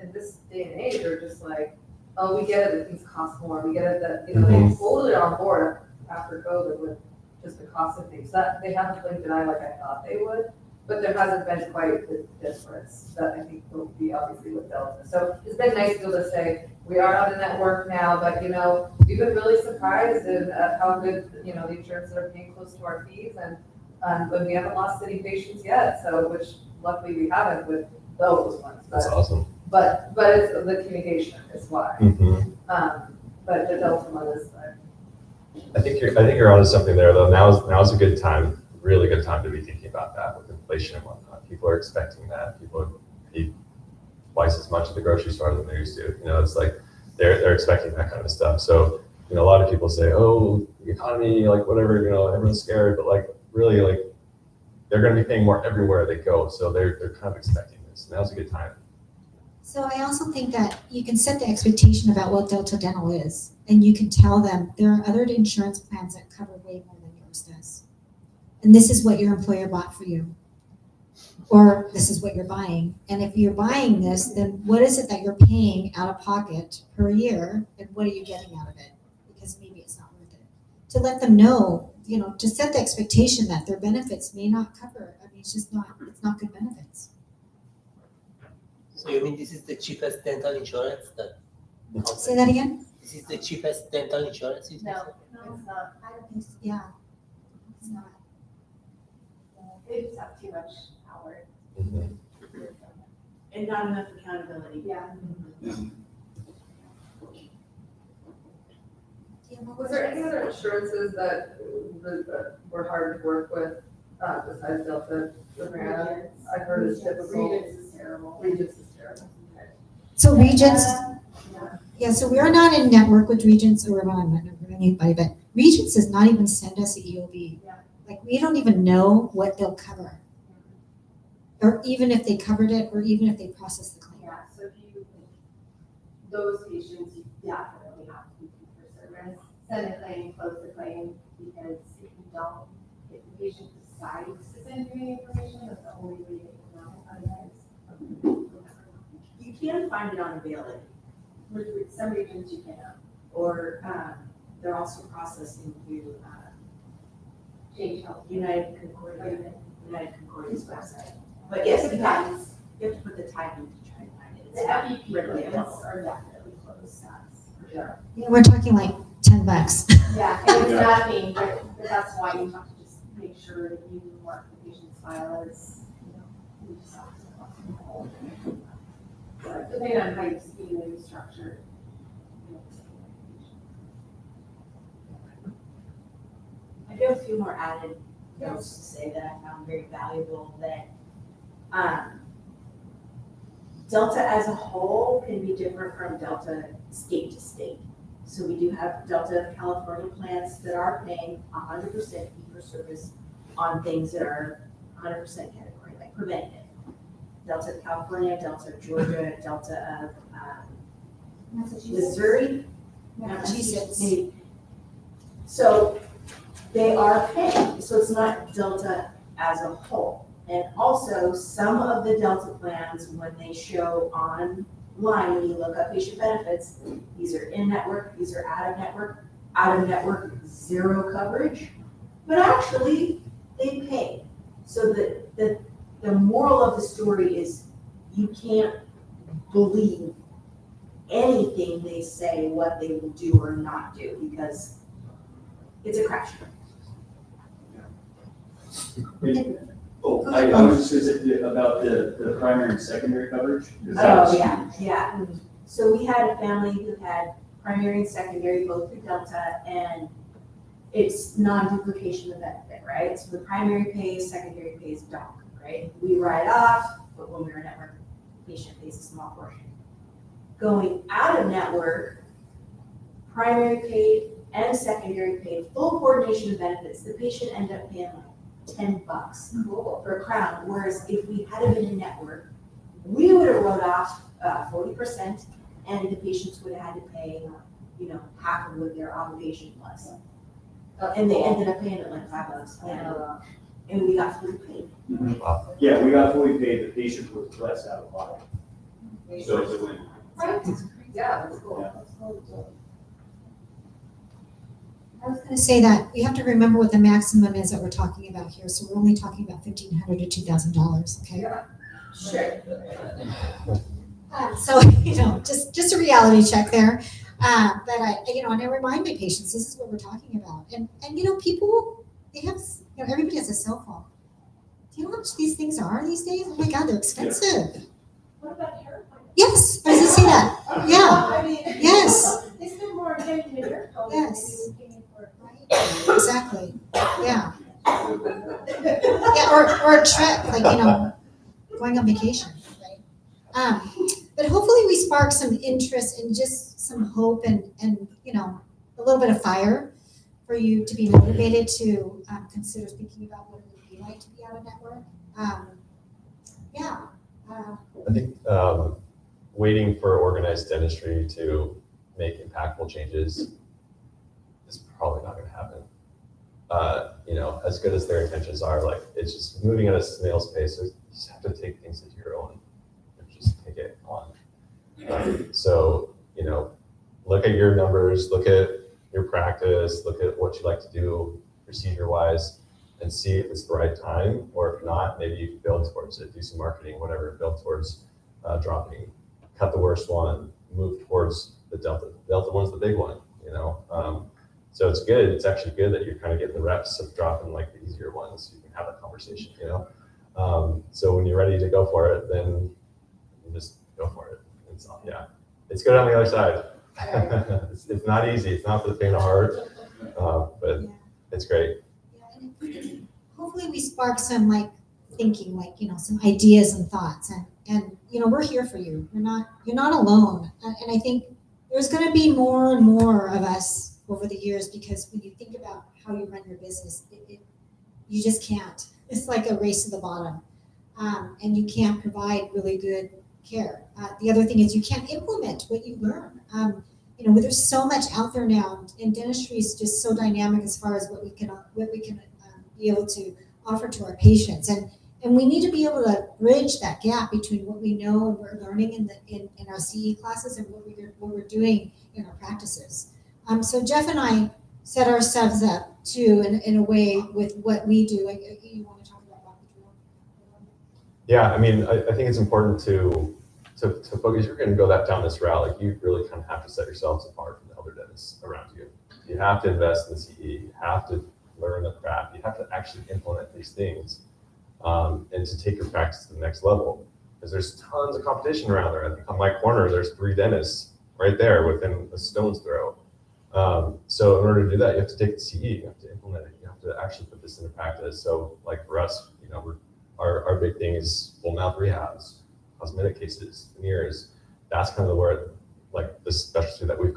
in this day and age are just like, oh, we get it that things cost more, we get it that, they're totally on board after COVID with just the cost of things, that they haven't blinked an eye like I thought they would, but there hasn't been quite the difference that I think will be obviously with Delta. So it's been nice to be able to say, we are on a network now, but we've been really surprised at how good, the insurance that are paying close to our fees, and when we haven't lost any patients yet, so, which luckily we haven't with those ones. That's awesome. But it's the communication is why. But the Delta one is, I think you're onto something there though. Now's a good time, really good time to be thinking about that with inflation and whatnot. People are expecting that. People pay twice as much at the grocery store than they used to. It's like they're expecting that kind of stuff. So a lot of people say, oh, the economy, like whatever, everyone's scared, but like really, like they're going to be paying more everywhere they go. So they're kind of expecting this. Now's a good time. So I also think that you can set the expectation about what Delta Dental is, and you can tell them there are other insurance plans that cover way more than yours does. And this is what your employer bought for you, or this is what you're buying. And if you're buying this, then what is it that you're paying out of pocket per year, and what are you getting out of it? Because maybe it's not worth it. To let them know, to set the expectation that their benefits may not cover. I mean, it's not good benefits. So you mean this is the cheapest dental insurance that? Say that again? This is the cheapest dental insurance? No, it's not. I don't think so. Yeah, it's not. They just have too much power. And not enough accountability. Yeah. was there any other insurances that were hard to work with besides Delta? I've heard it's difficult. Regents is terrible. Regents is terrible. So Regents, yeah, so we're not in network with Regents, or I'm not with anybody, but Regents does not even send us an EOB. Yeah. Like, we don't even know what they'll cover. Or even if they covered it, or even if they process the claim. Yeah, so those patients, you definitely have to be fee for service. Send a claim, close the claim, because if you don't, if the patient decides to send you any information, that's the only way they can know. Otherwise, You can find it on Availity, with some regions you cannot. or they're also processing through Change health. United Concordia's website. But yes, you have to put the time in to try and find it. The It's not FEP readily claims available. are definitely closed stats, for sure. Yeah, we're talking like $10. Yeah, and it's nothing, but that's why you have to just make sure that you mark the patient's file as, you just have to. But depending on how you scheme and structure. I do have a few more added notes to say that I found very valuable, that Delta as a whole can be different from Delta state to state. So we do have Delta California plans that are paying 100% fee for service on things that are 100% category, like preventative. Delta of California, Delta of Georgia, Delta of Missouri, Massachusetts. So they are paying, so it's not Delta as a whole. And also, some of the Delta plans, when they show online, when you look up patient benefits, these are in-network, these are out of network, zero coverage, but actually, they pay. So the moral of the story is you can't believe anything they say, what they will do or not do, because it's a crapshoot. I was just gonna say about the primary and secondary coverage. Oh, yeah. So we had a family who had primary and secondary, both through Delta, and it's non-duplication of benefit, right? So the primary pays, secondary pays don't, right? We write off, but when we're a network, patient pays a small portion. Going out of network, primary paid and secondary paid, full coordination of benefits, the patient ended up paying like $10 for a crown, whereas if we had been in network, we would have wrote off 40%, and the patients would have had to pay, half of what their obligation was. And they ended up paying it like $5, and we got fully paid. Yeah, we got fully paid, the patient was less out of pocket. So it's a win. Right, yeah, that's cool. I was gonna say that we have to remember what the maximum is that we're talking about here, so we're only talking about $1,500 to $2,000, okay? Yeah, sure. So, just a reality check there. But and I remind my patients, this is what we're talking about. And people, they have, everybody has a cell phone. Do you know how much these things are these days? Oh my God, they're expensive. What about hair appointments? Yes, I was gonna say that. Yeah, I mean, yes. They spend more on getting your hair color than Yes. they do for Exactly, yeah. Yeah, or a trip, like, going on vacation, right? But hopefully we spark some interest and just some hope and a little bit of fire for you to be motivated to consider thinking about what it would be like to be out of network. I think waiting for organized dentistry to make impactful changes is probably not going to happen. As good as their intentions are, like, it's just moving at a snail's pace. So you just have to take things into your own and just take it on. So look at your numbers, look at your practice, look at what you like to do procedure-wise, and see if it's the right time, or if not, maybe you build towards it, do some marketing, whatever, build towards dropping, cut the worst one, move towards the delta. Delta one's the big one, So it's good. It's actually good that you're kind of getting the reps of dropping like the easier ones. So you can have that conversation, So when you're ready to go for it, then you just go for it. It's good on the other side. It's not easy. It's not for the faint of heart, but it's great. Yeah, and hopefully we spark some thinking, some ideas and thoughts, and we're here for you. You're not alone, and I think there's going to be more and more of us over the years, because when you think about how you run your business, you just can't. It's like a race to the bottom, and you can't provide really good care. The other thing is you can't implement what you learn. There's so much out there now, and dentistry is just so dynamic as far as what we can be able to offer to our patients, and we need to be able to bridge that gap between what we know and we're learning in our CE classes and what we're doing in our practices. So Geoff and I set ourselves up too in a way with what we do. You want to talk about what we do? Yeah, I think it's important to focus. You're going to go down this route. You really kind of have to set yourselves apart from the other dentists around you. You have to invest in the CE. You have to learn the craft. You have to actually implement these things, and to take your practice to the next level. Because there's tons of competition around there. I think on my corner, there's 3 dentists right there within a stone's throw. So in order to do that, you have to take the CE. You have to implement it. You have to actually put this into practice. So for us, our big thing is full mouth rehabs, cosmetic cases, veneers. That's kind of where the specialty that we've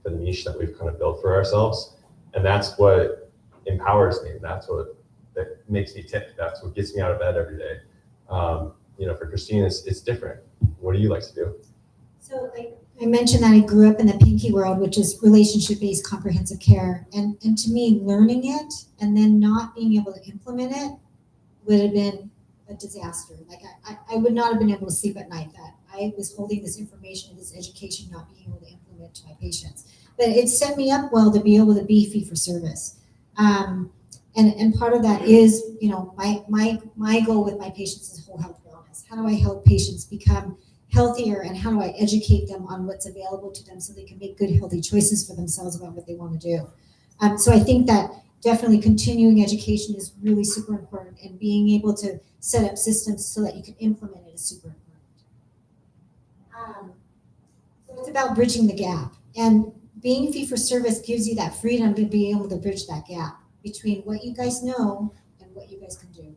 the niche that we've built for ourselves. And that's what empowers me. That's what that makes me tick. That's what gets me out of bed every day. For Christine, it's different. What do you like to do? So I mentioned that I grew up in the pinky world, which is relationship-based comprehensive care. And to me, learning it and then not being able to implement it would have been a disaster. I would not have been able to sleep at night that I was holding this information and this education, not being able to implement to my patients. But it set me up well to be able to be fee for service. And part of that is, my goal with my patients is whole health wellness. How do I help patients become healthier, and how do I educate them on what's available to them so they can make good, healthy choices for themselves about what they want to do? So I think that definitely continuing education is really super important, and being able to set up systems so that you can implement it is super important. So it's about bridging the gap, and being fee for service gives you that freedom to be able to bridge that gap between what you guys know and what you guys can do.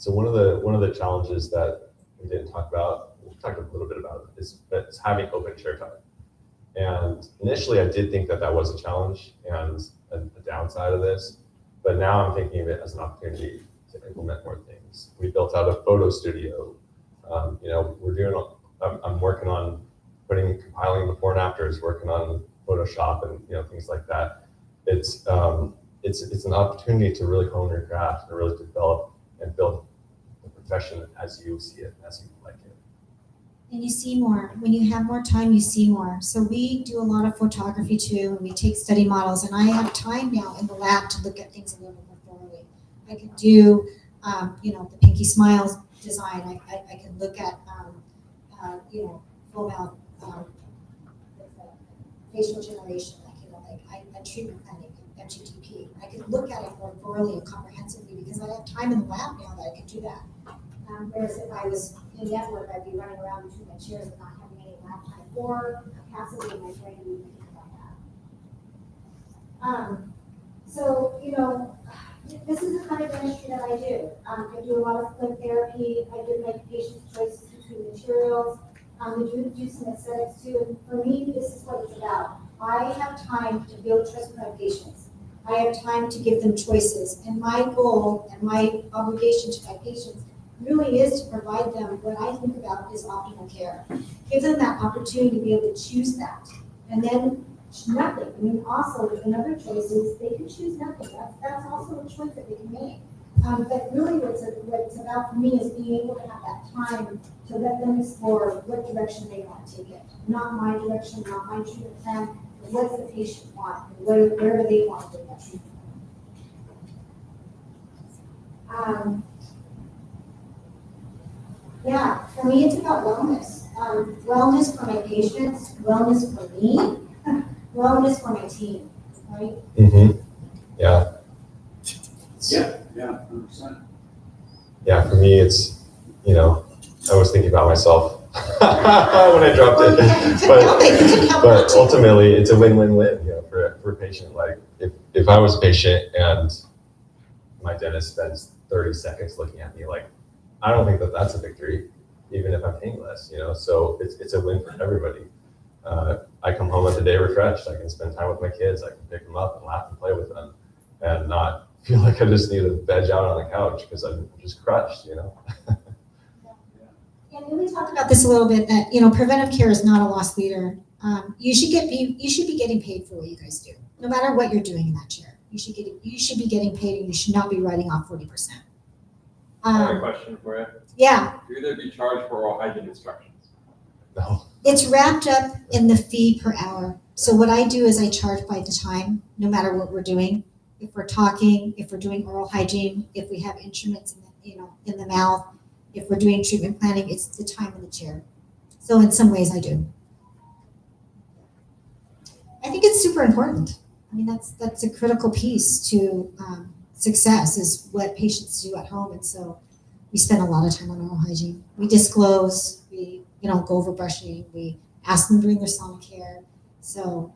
So one of the challenges that we didn't talk about, we talked a little bit about it, is having open chair time. And initially I did think that that was a challenge and a downside of this, but now I'm thinking of it as an opportunity to implement more things. We built out a photo studio. I'm working on compiling before and afters, working on Photoshop and things like that. It's an opportunity to really hone your craft and really develop and build the profession as you see it, as you like it. And you see more. When you have more time, you see more. So we do a lot of photography too, and we take study models, and I have time now in the lab to look at things a little bit more thoroughly. I can do, the Pinky Smiles design. I can look at, full mouth, facial generation, treatment planning, MGTP. I can look at it more thoroughly and comprehensively because I have time in the lab now that I can do that. Whereas if I was in network, I'd be running around between my chairs and not having any lab time or capacity in my brain to even think about that. This is the kind of dentistry that I do. I do a lot of clip therapy. I do make patients choices between materials. We do some aesthetics too. And for me, this is what it's about. I have time to build trust with my patients. I have time to give them choices. And my goal and my obligation to my patients really is to provide them what I think about is optimal care. Give them that opportunity to be able to choose that. And then nothing. I mean, also, another choice is they can choose nothing. That's also a choice that they can make. But really what it's about for me is being able to have that time to let them explore what direction they want to take it. Not my direction, not my treatment plan, but what does the patient want? And where do they want to take that treatment? For me, it's about wellness. Wellness for my patients, wellness for me, wellness for my team, right? Mm-hmm. Yeah. Yeah, 100%. Yeah, for me, it's, I was thinking about myself when I dropped it. But ultimately, it's a win-win-win, for a patient. Like, if I was a patient and my dentist spends 30 seconds looking at me, like, I don't think that that's a victory, even if I'm paying less, So it's a win for everybody. I come home with the day refreshed. I can spend time with my kids. I can pick them up and laugh and play with them, and not feel like I just need to veg out on the couch because I'm just crushed, And we talked about this a little bit that, preventive care is not a loss leader. You should be getting paid for what you guys do, no matter what you're doing in that chair. You should be getting paid, and you should not be writing off 40%. I have a question for you. Yeah. Do they be charged for oral hygiene instructions? No. It's wrapped up in the fee per hour. So what I do is I charge by the time, no matter what we're doing. If we're talking, if we're doing oral hygiene, if we have instruments in the mouth, if we're doing treatment planning, it's the time in the chair. So in some ways I do. I think it's super important. I mean, that's a critical piece to success is what patients do at home. And so we spend a lot of time on oral hygiene. We disclose, we go over brushing, we ask them to bring their Sonicare. So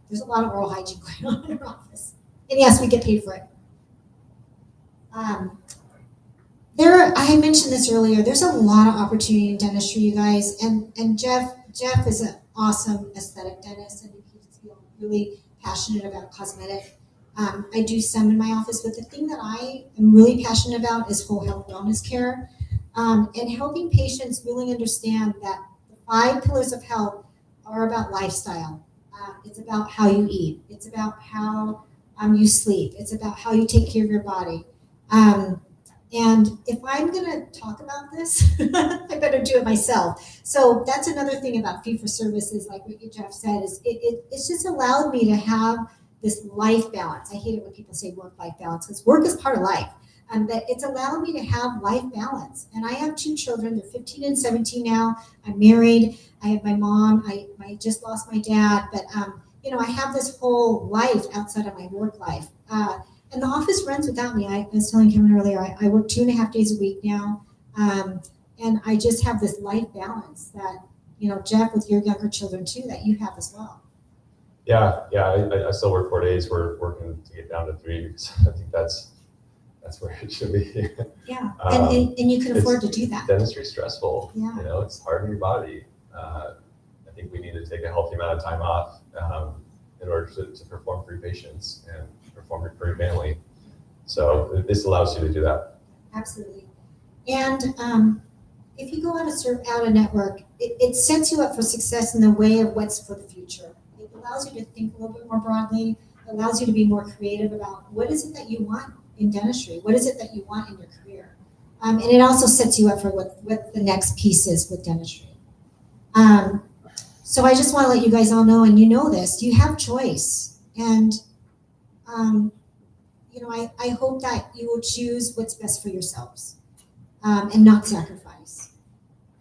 there's a lot of oral hygiene going on in our office. And yes, we get paid for it. I mentioned this earlier, there's a lot of opportunity in dentistry, you guys. And Geoff is an awesome aesthetic dentist, and he's really passionate about cosmetic. I do some in my office, but the thing that I am really passionate about is whole health wellness care, and helping patients really understand that the 5 pillars of health are about lifestyle. It's about how you eat. It's about how you sleep. It's about how you take care of your body. And if I'm going to talk about this, I better do it myself. So that's another thing about fee-for-service is like what you, Geoff said, is it's just allowed me to have this life balance. I hate it when people say work-life balance because work is part of life. But it's allowed me to have life balance. And I have 2 children. They're 15 and 17 now. I'm married. I have my mom. I just lost my dad. But, I have this whole life outside of my work life. And the office runs without me. I was telling Kevin earlier, I work 2.5 days a week now. And I just have this life balance that, Geoff, with your younger children too, that you have as well. Yeah. I still work 4 days. We're working to get down to 3 because I think that's that's where it should be. Yeah, Um, and you can it's- afford to do that. Dentistry's stressful. Yeah. You know, it's hard on your body. I think we need to take a healthy amount of time off in order to perform for your patients and perform for your family. So this allows you to do that. Absolutely. And if you go out a network, it sets you up for success in the way of what's for the future. It allows you to think a little bit more broadly, allows you to be more creative about what is it that you want in dentistry? What is it that you want in your career? And it also sets you up for what the next piece is with dentistry. So I just want to let you guys all know, and you know this, you have choice. And you know, I hope that you will choose what's best for yourselves and not sacrifice.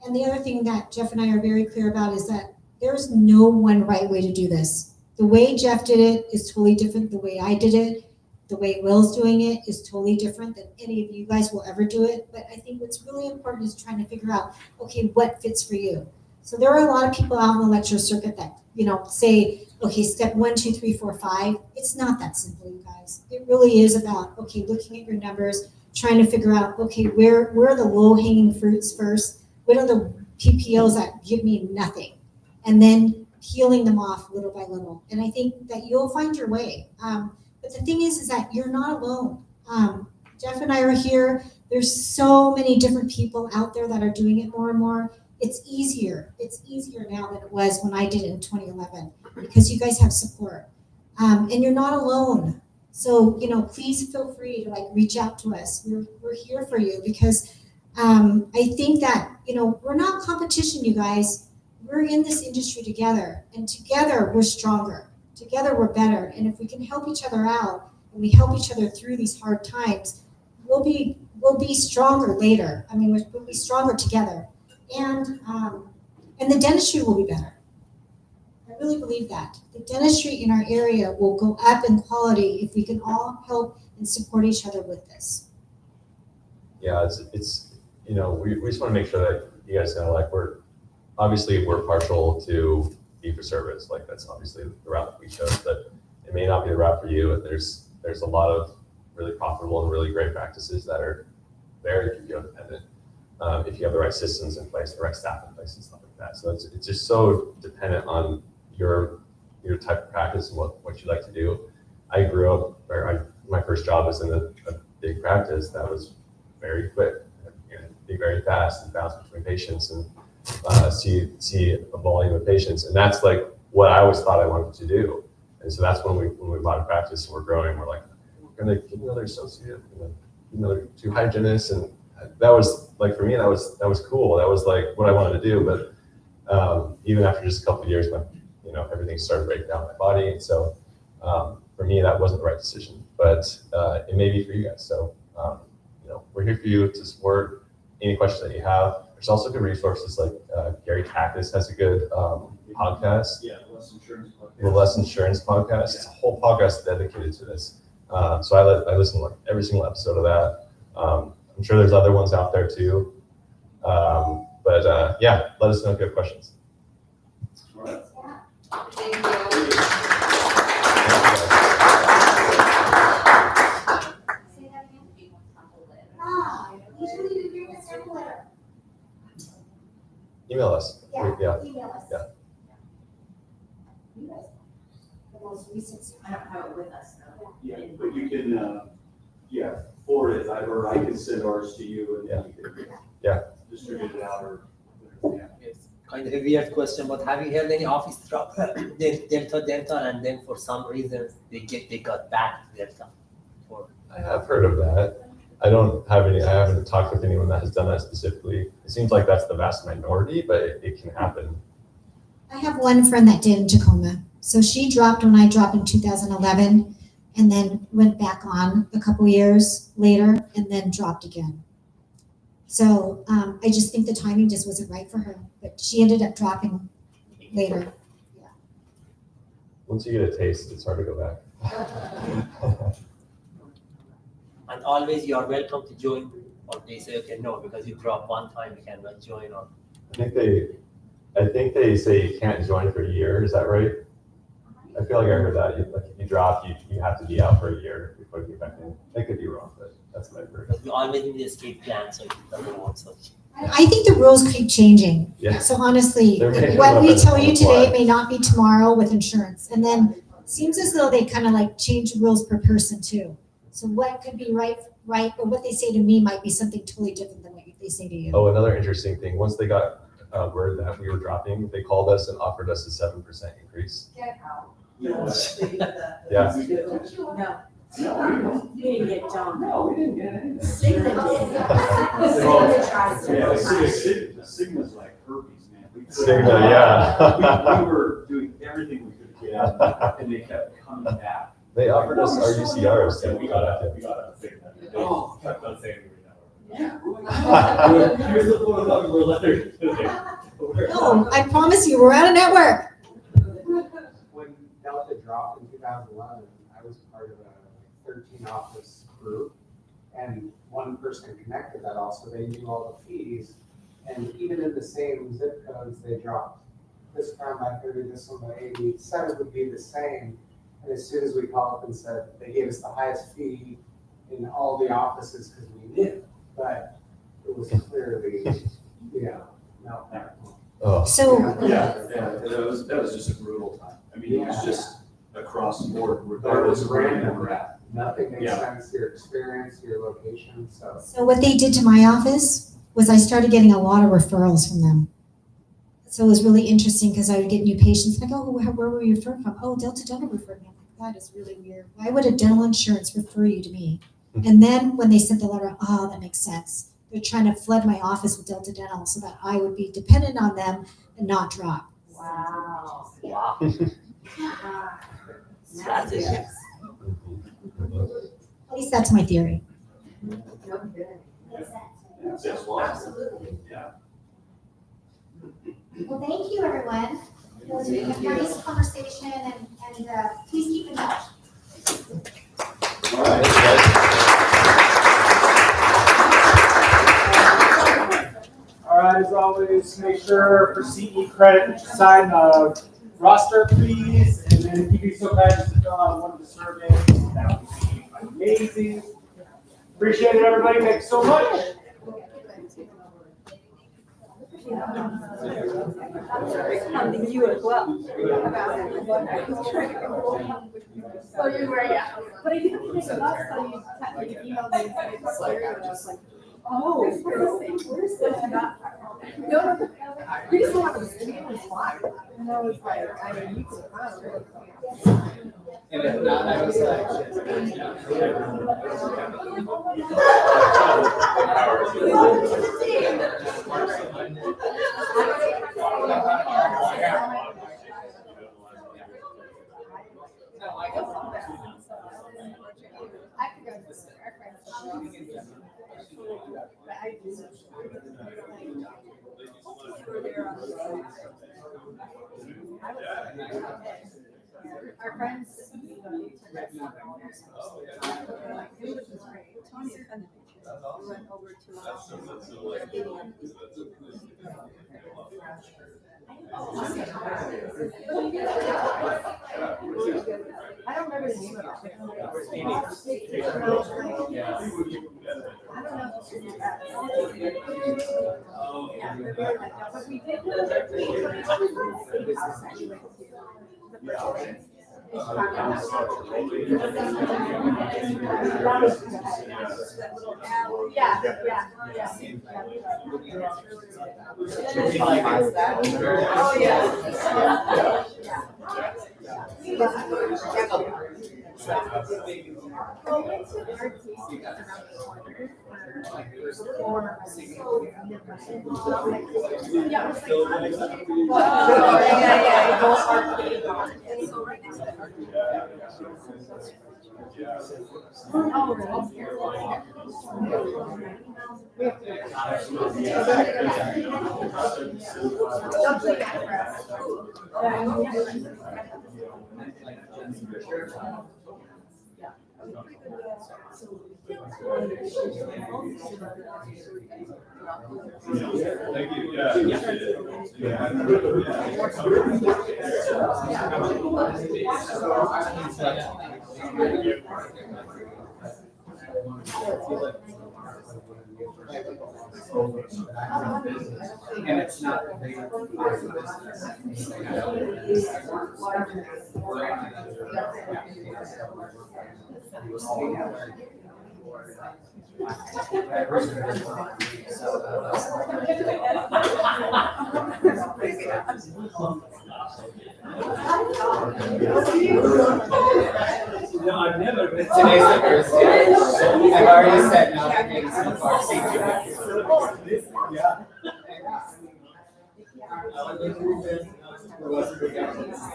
And the other thing that Geoff and I are very clear about is that there's no one right way to do this. The way Geoff did it is totally different. The way I did it, the way Will's doing it is totally different than any of you guys will ever do it. But I think what's really important is trying to figure out, okay, what fits for you. So there are a lot of people out in the lecture circuit that, you know, say, okay, step 1, 2, 3, 4, 5. It's not that simple, you guys. It really is about, okay, looking at your numbers, trying to figure out, okay, where are the low-hanging fruits first? What are the PPOs that give me nothing? And then peeling them off little by little. And I think that you'll find your way. But the thing is that you're not alone. Geoff and I are here. There's so many different people out there that are doing it more and more. It's easier. It's easier now than it was when I did it in 2011 because you guys have support. And you're not alone. So, you know, please feel free to reach out to us. We're here for you because I think that, you know, we're not competition, you guys. We're in this industry together, and together we're stronger. Together we're better. And if we can help each other out and we help each other through these hard times, we'll be stronger later. I mean, we'll be stronger together. And the dentistry will be better. I really believe that. The dentistry in our area will go up in quality if we can all help and support each other with this. Yeah, it's you know, we just want to make sure that you guys know, like, we're partial to fee for service. Like, that's obviously the route that we chose, but it may not be the route for you. And there's a lot of really profitable and really great practices that are very PPO dependent. If you have the right systems in place, the right staff in place and stuff like that. So it's just so dependent on your type of practice and what you like to do. I grew up my first job was in a big practice that was very quick, be very fast and bounce between patients and see a volume of patients. And that's like what I always thought I wanted to do. And so that's when we bought a practice and we're growing, we're like, we're gonna get another associate, another 2 hygienists. And that was like, for me, that was cool. That was like what I wanted to do. But even after just a couple of years, everything started breaking down my body. And so for me, that wasn't the right decision, but it may be for you guys. So, we're here for you to support any questions that you have. There's also good resources like Gary Takis has a good podcast. Yeah, Less Insurance Podcast. The Less Insurance Podcast. It's a whole podcast dedicated to this. So I listen to every single episode of that. I'm sure there's other ones out there too. But yeah, let us know if you have questions. All right. Thank you. Say that again? Usually you bring a sample letter. Email us. Yeah. Email us. Yeah. You guys, the most recent. I don't have it with us, though. Yeah, but you can, forward it, or I can send ours to you and then you can distribute it out or whatever. It's kind of a weird question, but have you heard any office drop Delta, and then for some reason they got back to Delta? I have heard of that. I haven't talked with anyone that has done that specifically. It seems like that's the vast minority, but it can happen. I have one friend that did in Tacoma. So she dropped when I dropped in 2011 and then went back on a couple years later and then dropped again. So I just think the timing just wasn't right for her, but she ended up dropping later. Yeah. Once you get a taste, it's hard to go back. And always you are welcome to join, or they say, okay, no, because you drop one time, you cannot join. Or I think they say you can't join for a year. Is that right? I feel like I heard that. If you drop, you you have to be out for a year before you get back in. I could be wrong, but that's what I've heard. We always need the escape plan, so it doesn't work. So I think the rules keep changing. Yeah. So honestly, They're making what we weapons tell on you the fly. today may not be tomorrow with insurance. And then it seems as though they kind of like change the rules per person too. So what could be right, or what they say to me might be something totally different than what they say to you. Oh, another interesting thing, once they got word that we were dropping, they called us and offered us a 7% increase. Get out. Yeah. No. You didn't get John. No, we didn't get anything. Sigmund did. Yeah, tried several times. Sigma's like herpes, man. Sigma, yeah. We were doing everything we could get, and they kept coming back. They offered us our UCRs. Yeah, too. we got a big one. Oh. Kept on saying we were network. Here's the phone number, we're letter. No, I promise you, we're out of network. When Delta dropped in 2011, I was part of a 13 office group, and one person connected that all, so they knew all the fees. And even in the same zip codes, they dropped this round by 30, this one by 80. Said it would be the same. And as soon as we called up and said, they gave us the highest fee in all the offices because we knew, but it was clearly, no. Oh. So Yeah, that was just a brutal time. I mean, it was just across the board, regardless of where you were at. Nothing makes Yeah. sense, your experience, your location, so. So what they did to my office was I started getting a lot of referrals from them. So it was really interesting because I would get new patients like, oh, where were you referred from? Oh, Delta Dental referred me. I'm like, that is really weird. Why would a dental insurance refer you to me? And then when they sent the letter, oh, that makes sense. They're trying to flood my office with Delta Dental so that I would be dependent on them and not drop. Wow. wow, strategy. At least that's my theory. Absolutely. Yeah. Well, thank you, everyone. It was a nice conversation, and please keep in touch. All right. All right, as always, make sure for CE credit that you sign the roster, please. And then if you'd be so kind as to fill out one of the surveys, that would be amazing. Appreciate it, everybody. Thanks so much. You as well. So you were, yeah. But I didn't think it last time you emailed me and said it was clear, and I was like, oh, where's the no, we just don't have a standard spot. And I was like, I mean, you can come. And if not, I was Our friends. We went over I don't remember the name of it. I don't know if it's that. But we did. Oh, yeah. Thank you. And it's not. No, I've never been. Today's the first day. I've already said nothing so far. Yeah.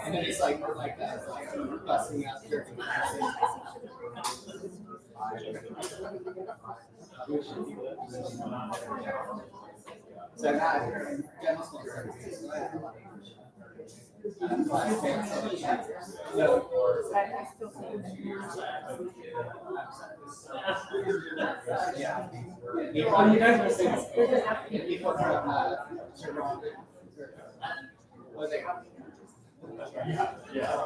And then it's like busting out here. So now, yeah. You guys were saying people from was it? Yeah.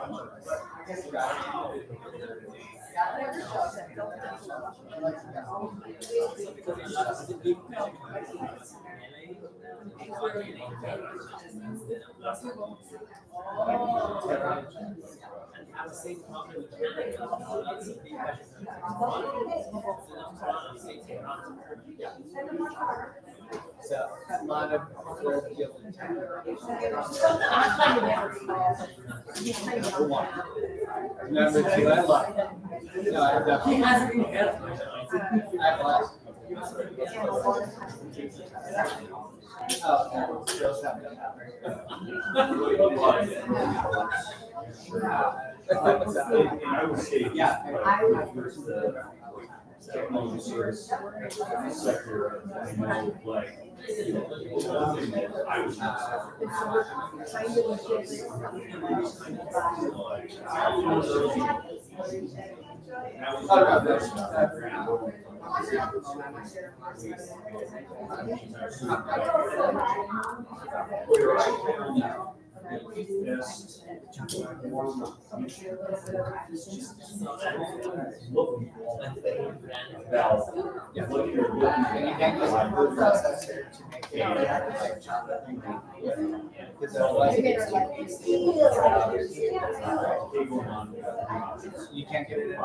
So a lot of number two, I love. No, I definitely. I've lost. Oh, girls have done that. I would say. Yeah. Technology service sector, I know, like, I was. You can't get it in.